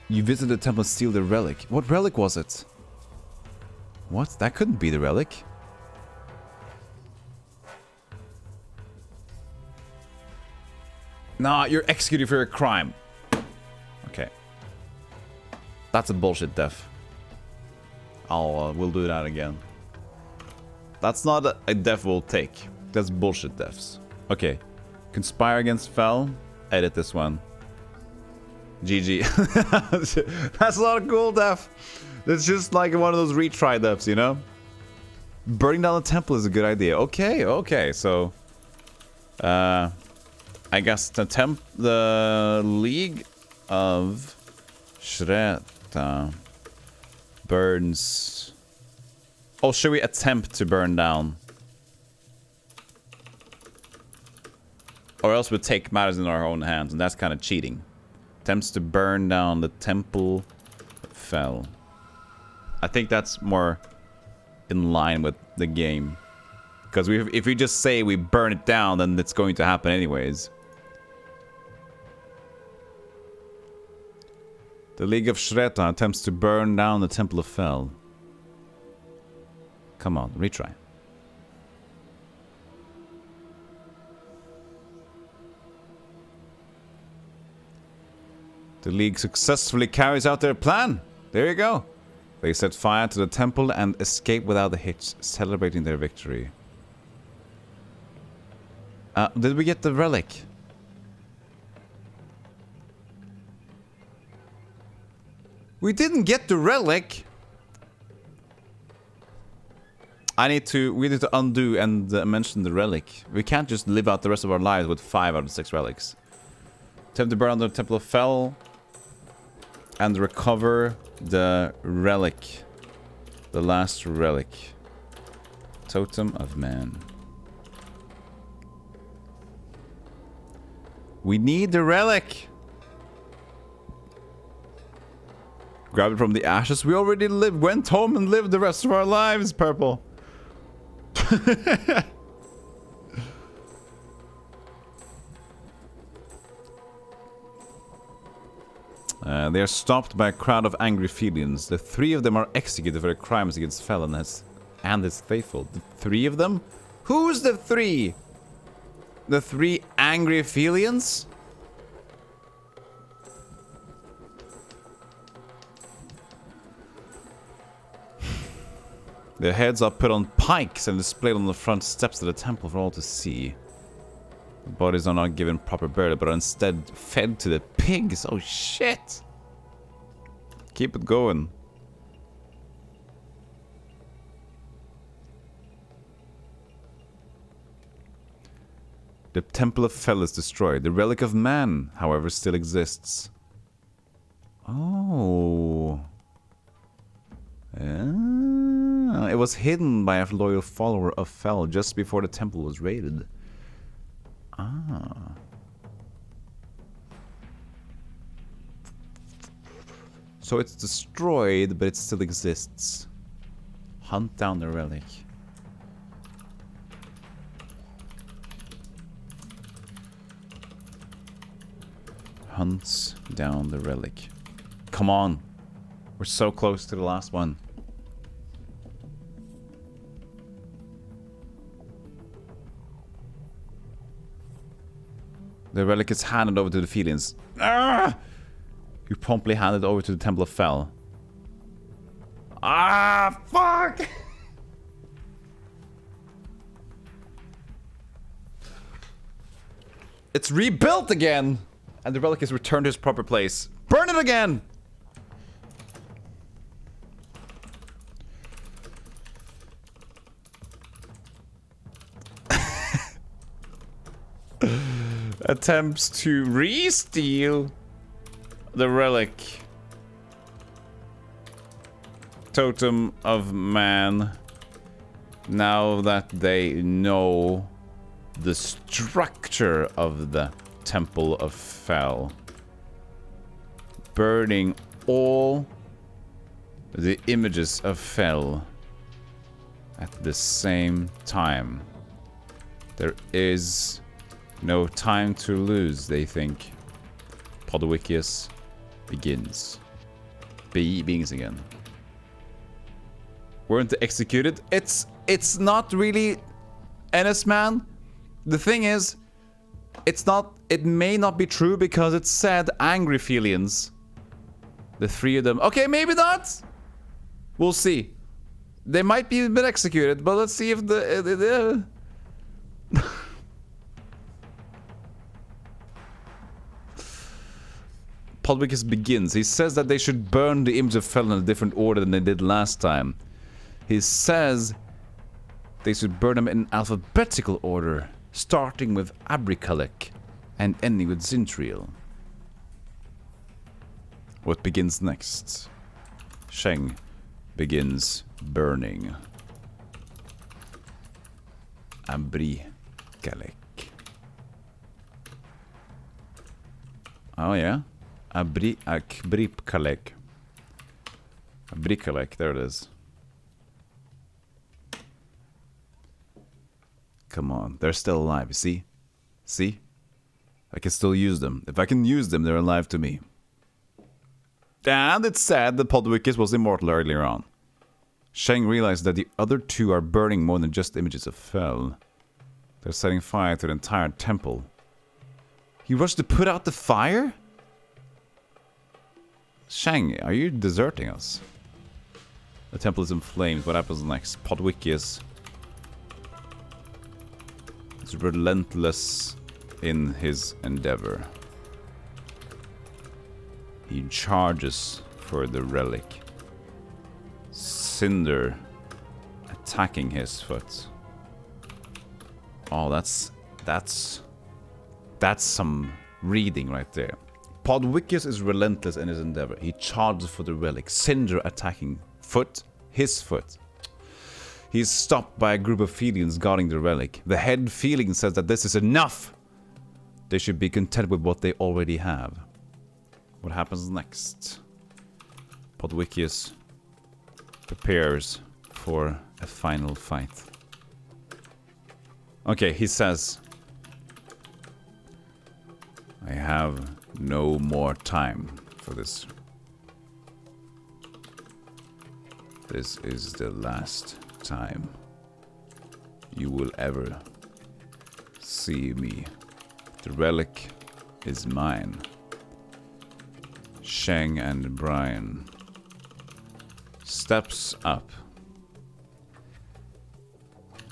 You visited the temple and steal the relic. What relic was it? What? That couldn't be the relic. Nah, you're executed for a crime. Okay. That's a bullshit death. We'll do that again. That's not a death we'll take. That's bullshit deaths. Okay. Conspire against Fel. Edit this one. GG. That's not a cool death. It's just like one of those retry deaths, you know? Burning down the temple is a good idea. Okay, okay. So, I guess the League of Shreta burns. Oh, should we attempt to burn down? Or else we take matters in our own hands, and that's kind of cheating. Attempts to burn down the temple Fel. I think that's more in line with the game. Because if we just say we burn it down, then it's going to happen anyways. The League of Shreta attempts to burn down the Temple of Fel. Come on, retry. The League successfully carries out their plan. There you go. They set fire to the temple and escape without a hitch, celebrating their victory. Did we get the relic? We didn't get the relic. We need to undo and mention the relic. We can't just live out the rest of our lives with 5 out of 6 relics. Attempt to burn down the Temple of Fel and recover the relic. The last relic. Totem of Man. We need the relic. Grab it from the ashes. We already went home and lived the rest of our lives, Purple. They are stopped by a crowd of angry Felians. The 3 of them are executed for their crimes against Fel and his faithful. The 3 of them? Who's the 3? The 3 angry Felians? Their heads are put on pikes and displayed on the front steps of the temple for all to see. The bodies are not given proper burial, but are instead fed to the pigs. Oh shit! Keep it going. The Temple of Fel is destroyed. The Relic of Man, however, still exists. Oh. It was hidden by a loyal follower of Fel just before the temple was raided. So it's destroyed, but it still exists. Hunt down the relic. Hunts down the relic. Come on. We're so close to the last one. The relic is handed over to the Felians. Ah! You promptly hand it over to the Temple of Fel. Ah, fuck! It's rebuilt again! And the relic is returned to its proper place. Burn it again! Attempts to re-steal the relic. Totem of Man. Now that they know the structure of the Temple of Fel. Burning all the images of Fel at the same time. There is no time to lose, they think. Podwickius begins. Begins again. Weren't they executed? It's not really NS man. The thing is, it may not be true because it said angry Felians. The three of them. Okay, maybe not. We'll see. They might be been executed, but let's see if the Podwickius begins. He says that they should burn the image of Fel in a different order than they did last time. He says they should burn them in alphabetical order, starting with Abrikalek and ending with Zintriel. What begins next? Sheng begins burning Abrikalek. Oh yeah? Abrikalek. Abrikalek, there it is. Come on, they're still alive, you see? See? I can still use them. If I can use them, they're alive to me. And it's sad that Podwickius was immortal earlier on. Sheng realized that the other two are burning more than just images of Fel. They're setting fire to the entire temple. He rushed to put out the fire? Sheng, are you deserting us? The temple is in flames. What happens next? Podwickius is relentless in his endeavor. He charges for the relic. Cinder attacking his foot. Oh, that's some reading right there. Podwickius is relentless in his endeavor. He charges for the relic. Cinder attacking foot. His foot. He's stopped by a group of Felians guarding the relic. The head Felian says that this is enough. They should be content with what they already have. What happens next? Podwickius prepares for a final fight. Okay, he says, I have no more time for this. This is the last time you will ever see me. The relic is mine. Sheng and Brian steps up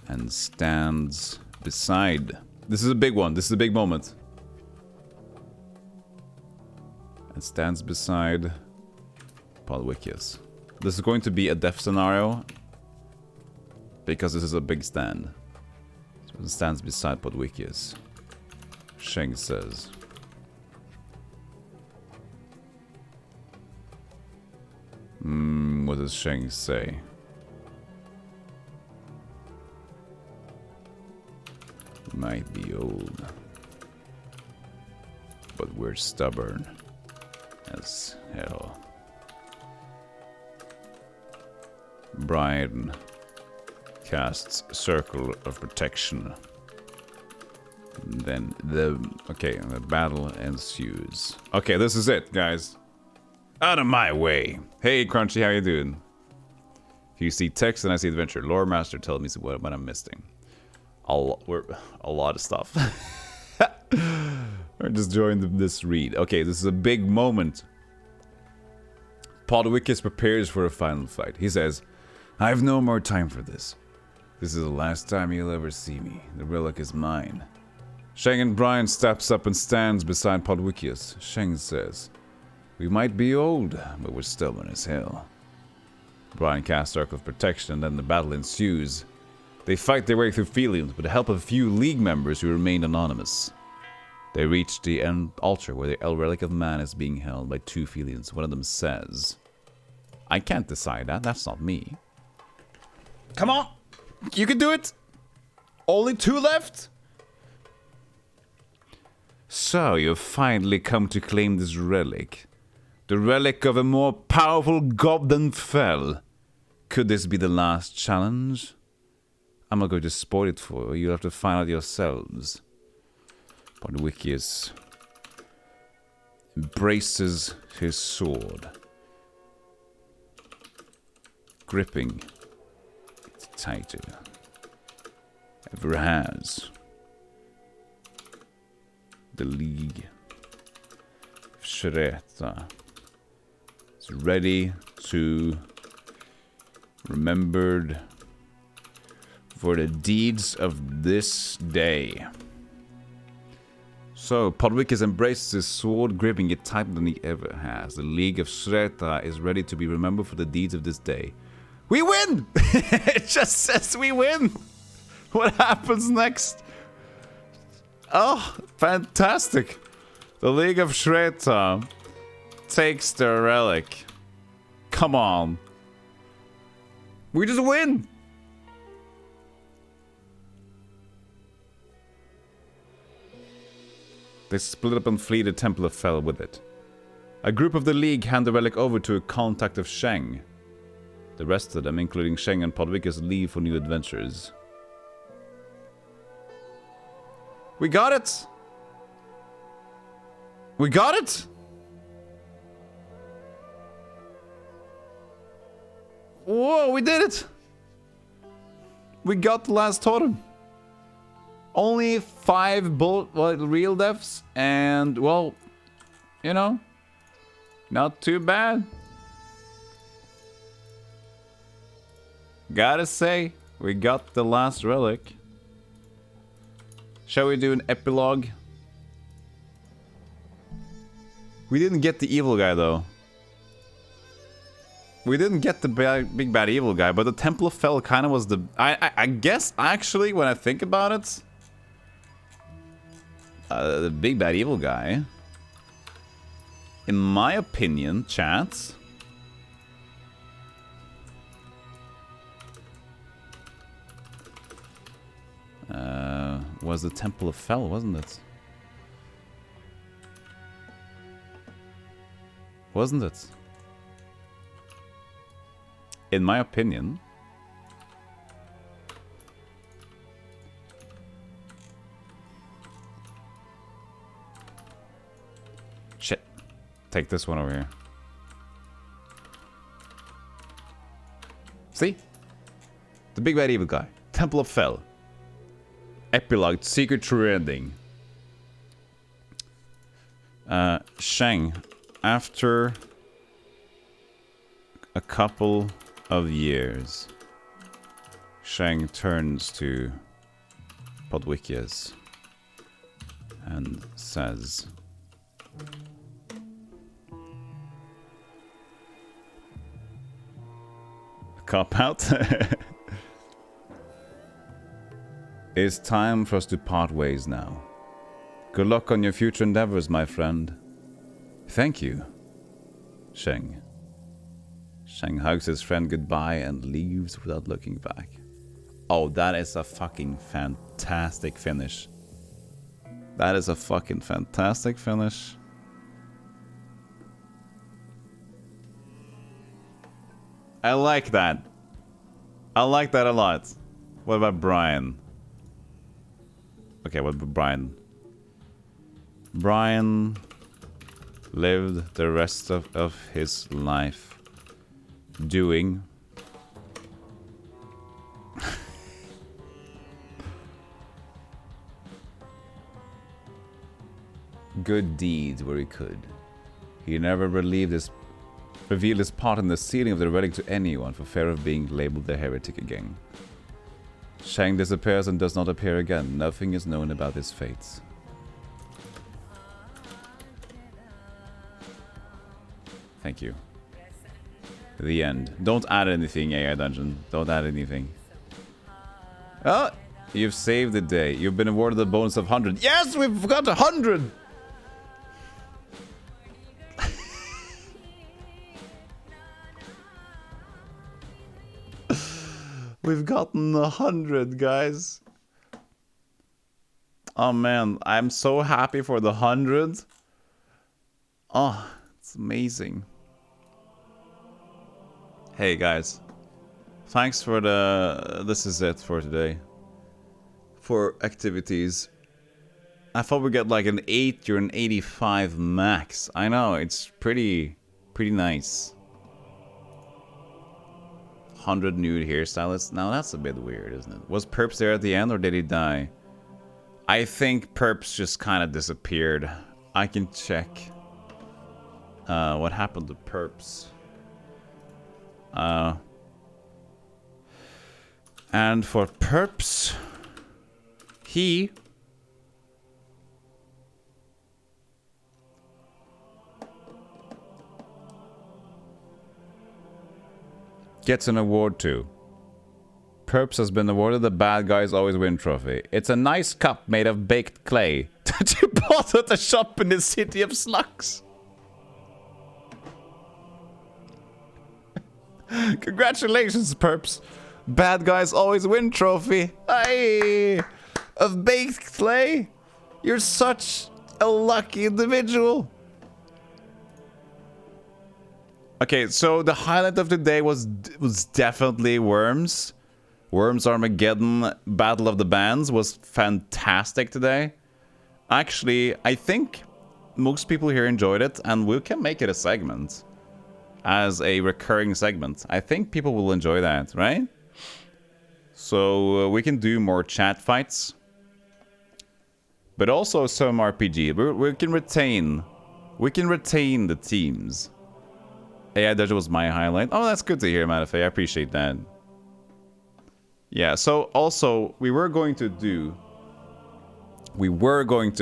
and stands beside. This is a big one. This is a big moment. And stands beside Podwickius. This is going to be a death scenario because this is a big stand. So it stands beside Podwickius. Sheng says, what does Sheng say? We might be old, but we're stubborn as hell. Brian casts Circle of Protection. Then the battle ensues. Okay, this is it, guys. Out of my way. Hey, Crunchy, how you doing? If you see text and I see adventure, Lore Master tells me what I'm missing. A lot of stuff. Or just join this read. Okay, this is a big moment. Podwickius prepares for a final fight. He says, I have no more time for this. This is the last time you'll ever see me. The relic is mine. Sheng and Brian steps up and stands beside Podwickius. Sheng says, we might be old, but we're stubborn as hell. Brian casts Circle of Protection, and then the battle ensues. They fight their way through Felians with the help of a few League members who remained anonymous. They reach the end altar where the Relic of Man is being held by two Felians. One of them says, I can't decide that. That's not me. Come on! You can do it! Only two left? So, you've finally come to claim this relic. The relic of a more powerful god than Fel. Could this be the last challenge? I'm not going to spoil it for you. You'll have to find out yourselves. Podwickius embraces his sword, gripping it tighter. Ever has. The League of Shreta is ready to remembered for the deeds of this day. So, Podwickius embraces his sword, gripping it tighter than he ever has. The League of Shreta is ready to be remembered for the deeds of this day. We win! It just says we win! What happens next? Oh, fantastic! The League of Shreta takes the relic. Come on. We just win! They split up and flee the Temple of Fel with it. A group of the League hand the relic over to a contact of Sheng. The rest of them, including Sheng and Podwickius, leave for new adventures. We got it! We got it! Whoa, we did it! We got the last totem. Only 5 real deaths, and, well, you know, not too bad. Gotta say, we got the last relic. Shall we do an epilogue? We didn't get the evil guy, though. We didn't get the big bad evil guy, but the Temple of Fel kind of was the... I guess, actually, when I think about it... the big bad evil guy... In my opinion, chat... was the Temple of Fel, wasn't it? Wasn't it? In my opinion... Shit. Take this one over here. See? The big bad evil guy. Temple of Fel. Epilogue, secret true ending. Sheng, after a couple of years, Sheng turns to Podwickius and says, cop out. It's time for us to part ways now. Good luck on your future endeavors, my friend. Thank you, Sheng. Sheng hugs his friend goodbye and leaves without looking back. Oh, that is a fucking fantastic finish. That is a fucking fantastic finish. I like that. I like that a lot. What about Brian? Okay, what about Brian? Brian lived the rest of his life doing good deeds where he could. He never revealed his part in the sealing of the relic to anyone for fear of being labeled a heretic again. Sheng disappears and does not appear again. Nothing is known about his fates. Thank you. The end. Don't add anything, AI Dungeon. Don't add anything. Oh! You've saved the day. You've been awarded a bonus of 100. Yes! We've got 100! We've gotten 100, guys. Oh man, I'm so happy for the 100. Oh, it's amazing. Hey guys, Thanks for the... This is it for today. For activities. I thought we got like an 80 or an 85 max. I know, it's pretty nice. 100 nude hairstylists. Now that's a bit weird, isn't it? Was Perps there at the end or did he die? I think Perps just kind of disappeared. I can check. What happened to Perps? And for Perps, he gets an award too. Perps has been awarded the Bad Guys Always Win trophy. It's a nice cup made of baked clay that you bought at a shop in the city of Slugs. Congratulations, Perps. Bad Guys Always Win trophy. Aye! Of baked clay. You're such a lucky individual. Okay, so the highlight of the day was definitely Worms. Worms Armageddon Battle of the Bands was fantastic today. Actually, I think most people here enjoyed it, and we can make it a segment. As a recurring segment. I think people will enjoy that, right? So we can do more chat fights. But also some RPG. We can retain the teams. Yeah, that was my highlight. Oh, that's good to hear, Matafe. I appreciate that. Yeah, so also, we were going to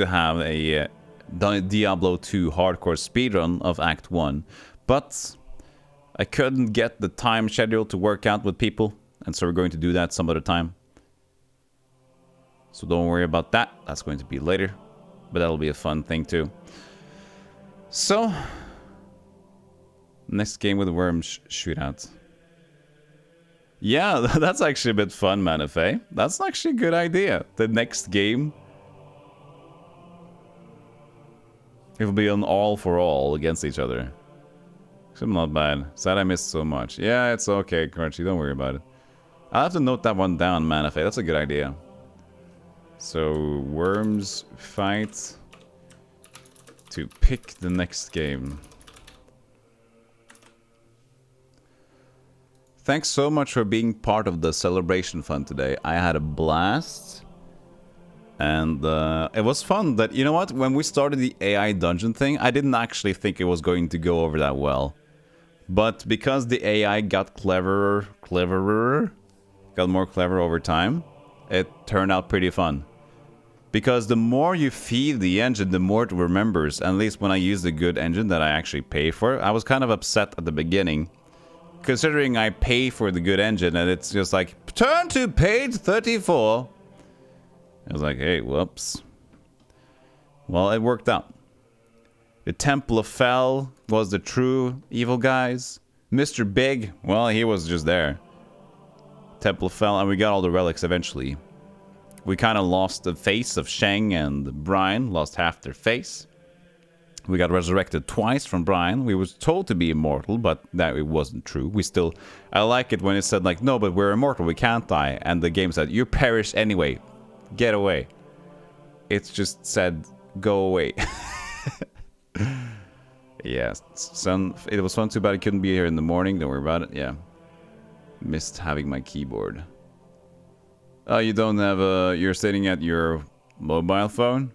have a Diablo 2 hardcore speedrun of Act 1, but I couldn't get the time schedule to work out with people, and so we're going to do that some other time. So don't worry about that. That's going to be later, but that'll be a fun thing too. So, next game with Worms shootout. Yeah, that's actually a bit fun, Manafe. That's actually a good idea. The next game, it'll be an all for all against each other. It's not bad. Sad I missed so much. Yeah, it's okay, Crunchy. Don't worry about it. I'll have to note that one down, Manafe. That's a good idea. So, Worms fight to pick the next game. Thanks so much for being part of the celebration fun today. I had a blast. And it was fun that, you know what? When we started the AI dungeon thing, I didn't actually think it was going to go over that well. But because the AI got cleverer, got more clever over time, it turned out pretty fun. Because the more you feed the engine, the more it remembers. At least when I use the good engine that I actually pay for, I was kind of upset at the beginning. Considering I pay for the good engine and it's just like, turn to page 34. I was like, hey, whoops. Well, it worked out. The Temple of Fel was the true evil guys. Mr. Big, well, he was just there. Temple of Fel, and we got all the relics eventually. We kind of lost the face of Sheng and Brian, lost half their face. We got resurrected twice from Brian. We was told to be immortal, but that it wasn't true. We still... I like it when it said, like, no, but we're immortal, we can't die. And the game said, you perish anyway. Get away. It's just said, go away. Yeah, son, it was fun, too bad I couldn't be here in the morning. Don't worry about it, yeah. Missed having my keyboard. Oh, you don't have a... You're sitting at your mobile phone?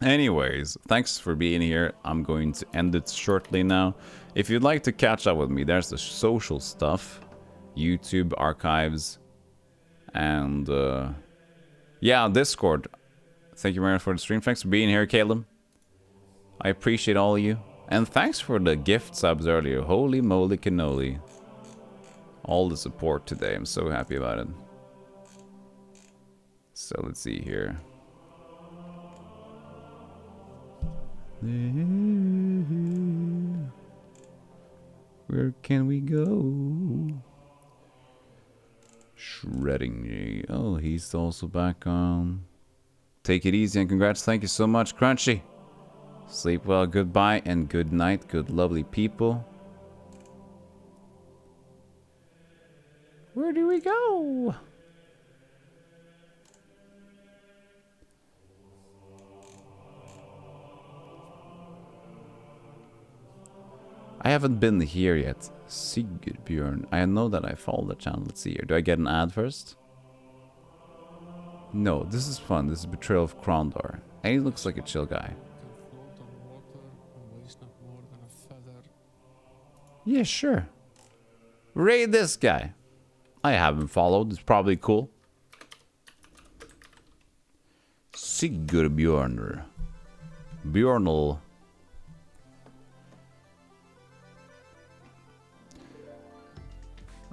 Anyways, thanks for being here. I'm going to end it shortly now. If you'd like to catch up with me, there's the social stuff. YouTube, archives, and yeah, Discord. Thank you very much for the stream. Thanks for being here, Caleb. I appreciate all of you. And thanks for the gift subs earlier. Holy moly cannoli. All the support today. I'm so happy about it. So let's see here. Where can we go? Shredding. Oh, he's also back on. Take it easy and congrats. Thank you so much, Crunchy. Sleep well. Goodbye and good night. Good lovely people. Where do we go? I haven't been here yet. Sigurdbjörn. I know that I followed the channel. Let's see here. Do I get an ad first? No, this is fun. This is Betrayal of Krondor. And he looks like a chill guy. Yeah, sure. Raid this guy. I haven't followed. It's probably cool. Sigurdbjörn. Björnl.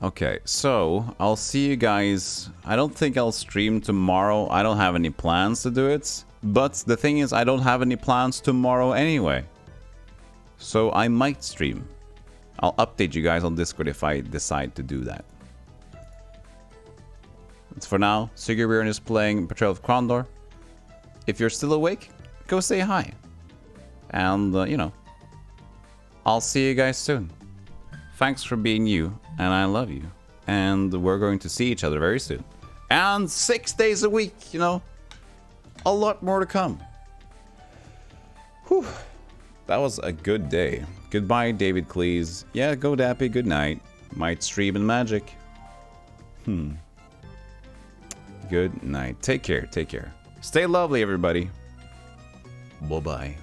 Okay, so I'll see you guys. I don't think I'll stream tomorrow. I don't have any plans to do it. But the thing is, I don't have any plans tomorrow anyway. So I might stream. I'll update you guys on Discord if I decide to do that. But for now, Sigurdbjörn is playing Betrayal of Krondor. If you're still awake, go say hi. And, you know, I'll see you guys soon. Thanks for being you, and I love you. And we're going to see each other very soon. And 6 days a week, you know. A lot more to come. Whew. That was a good day. Goodbye, David Cleese. Yeah, go Dappy, good night. Might stream in Magic. Good night. Take care, take care. Stay lovely, everybody. Bye-bye.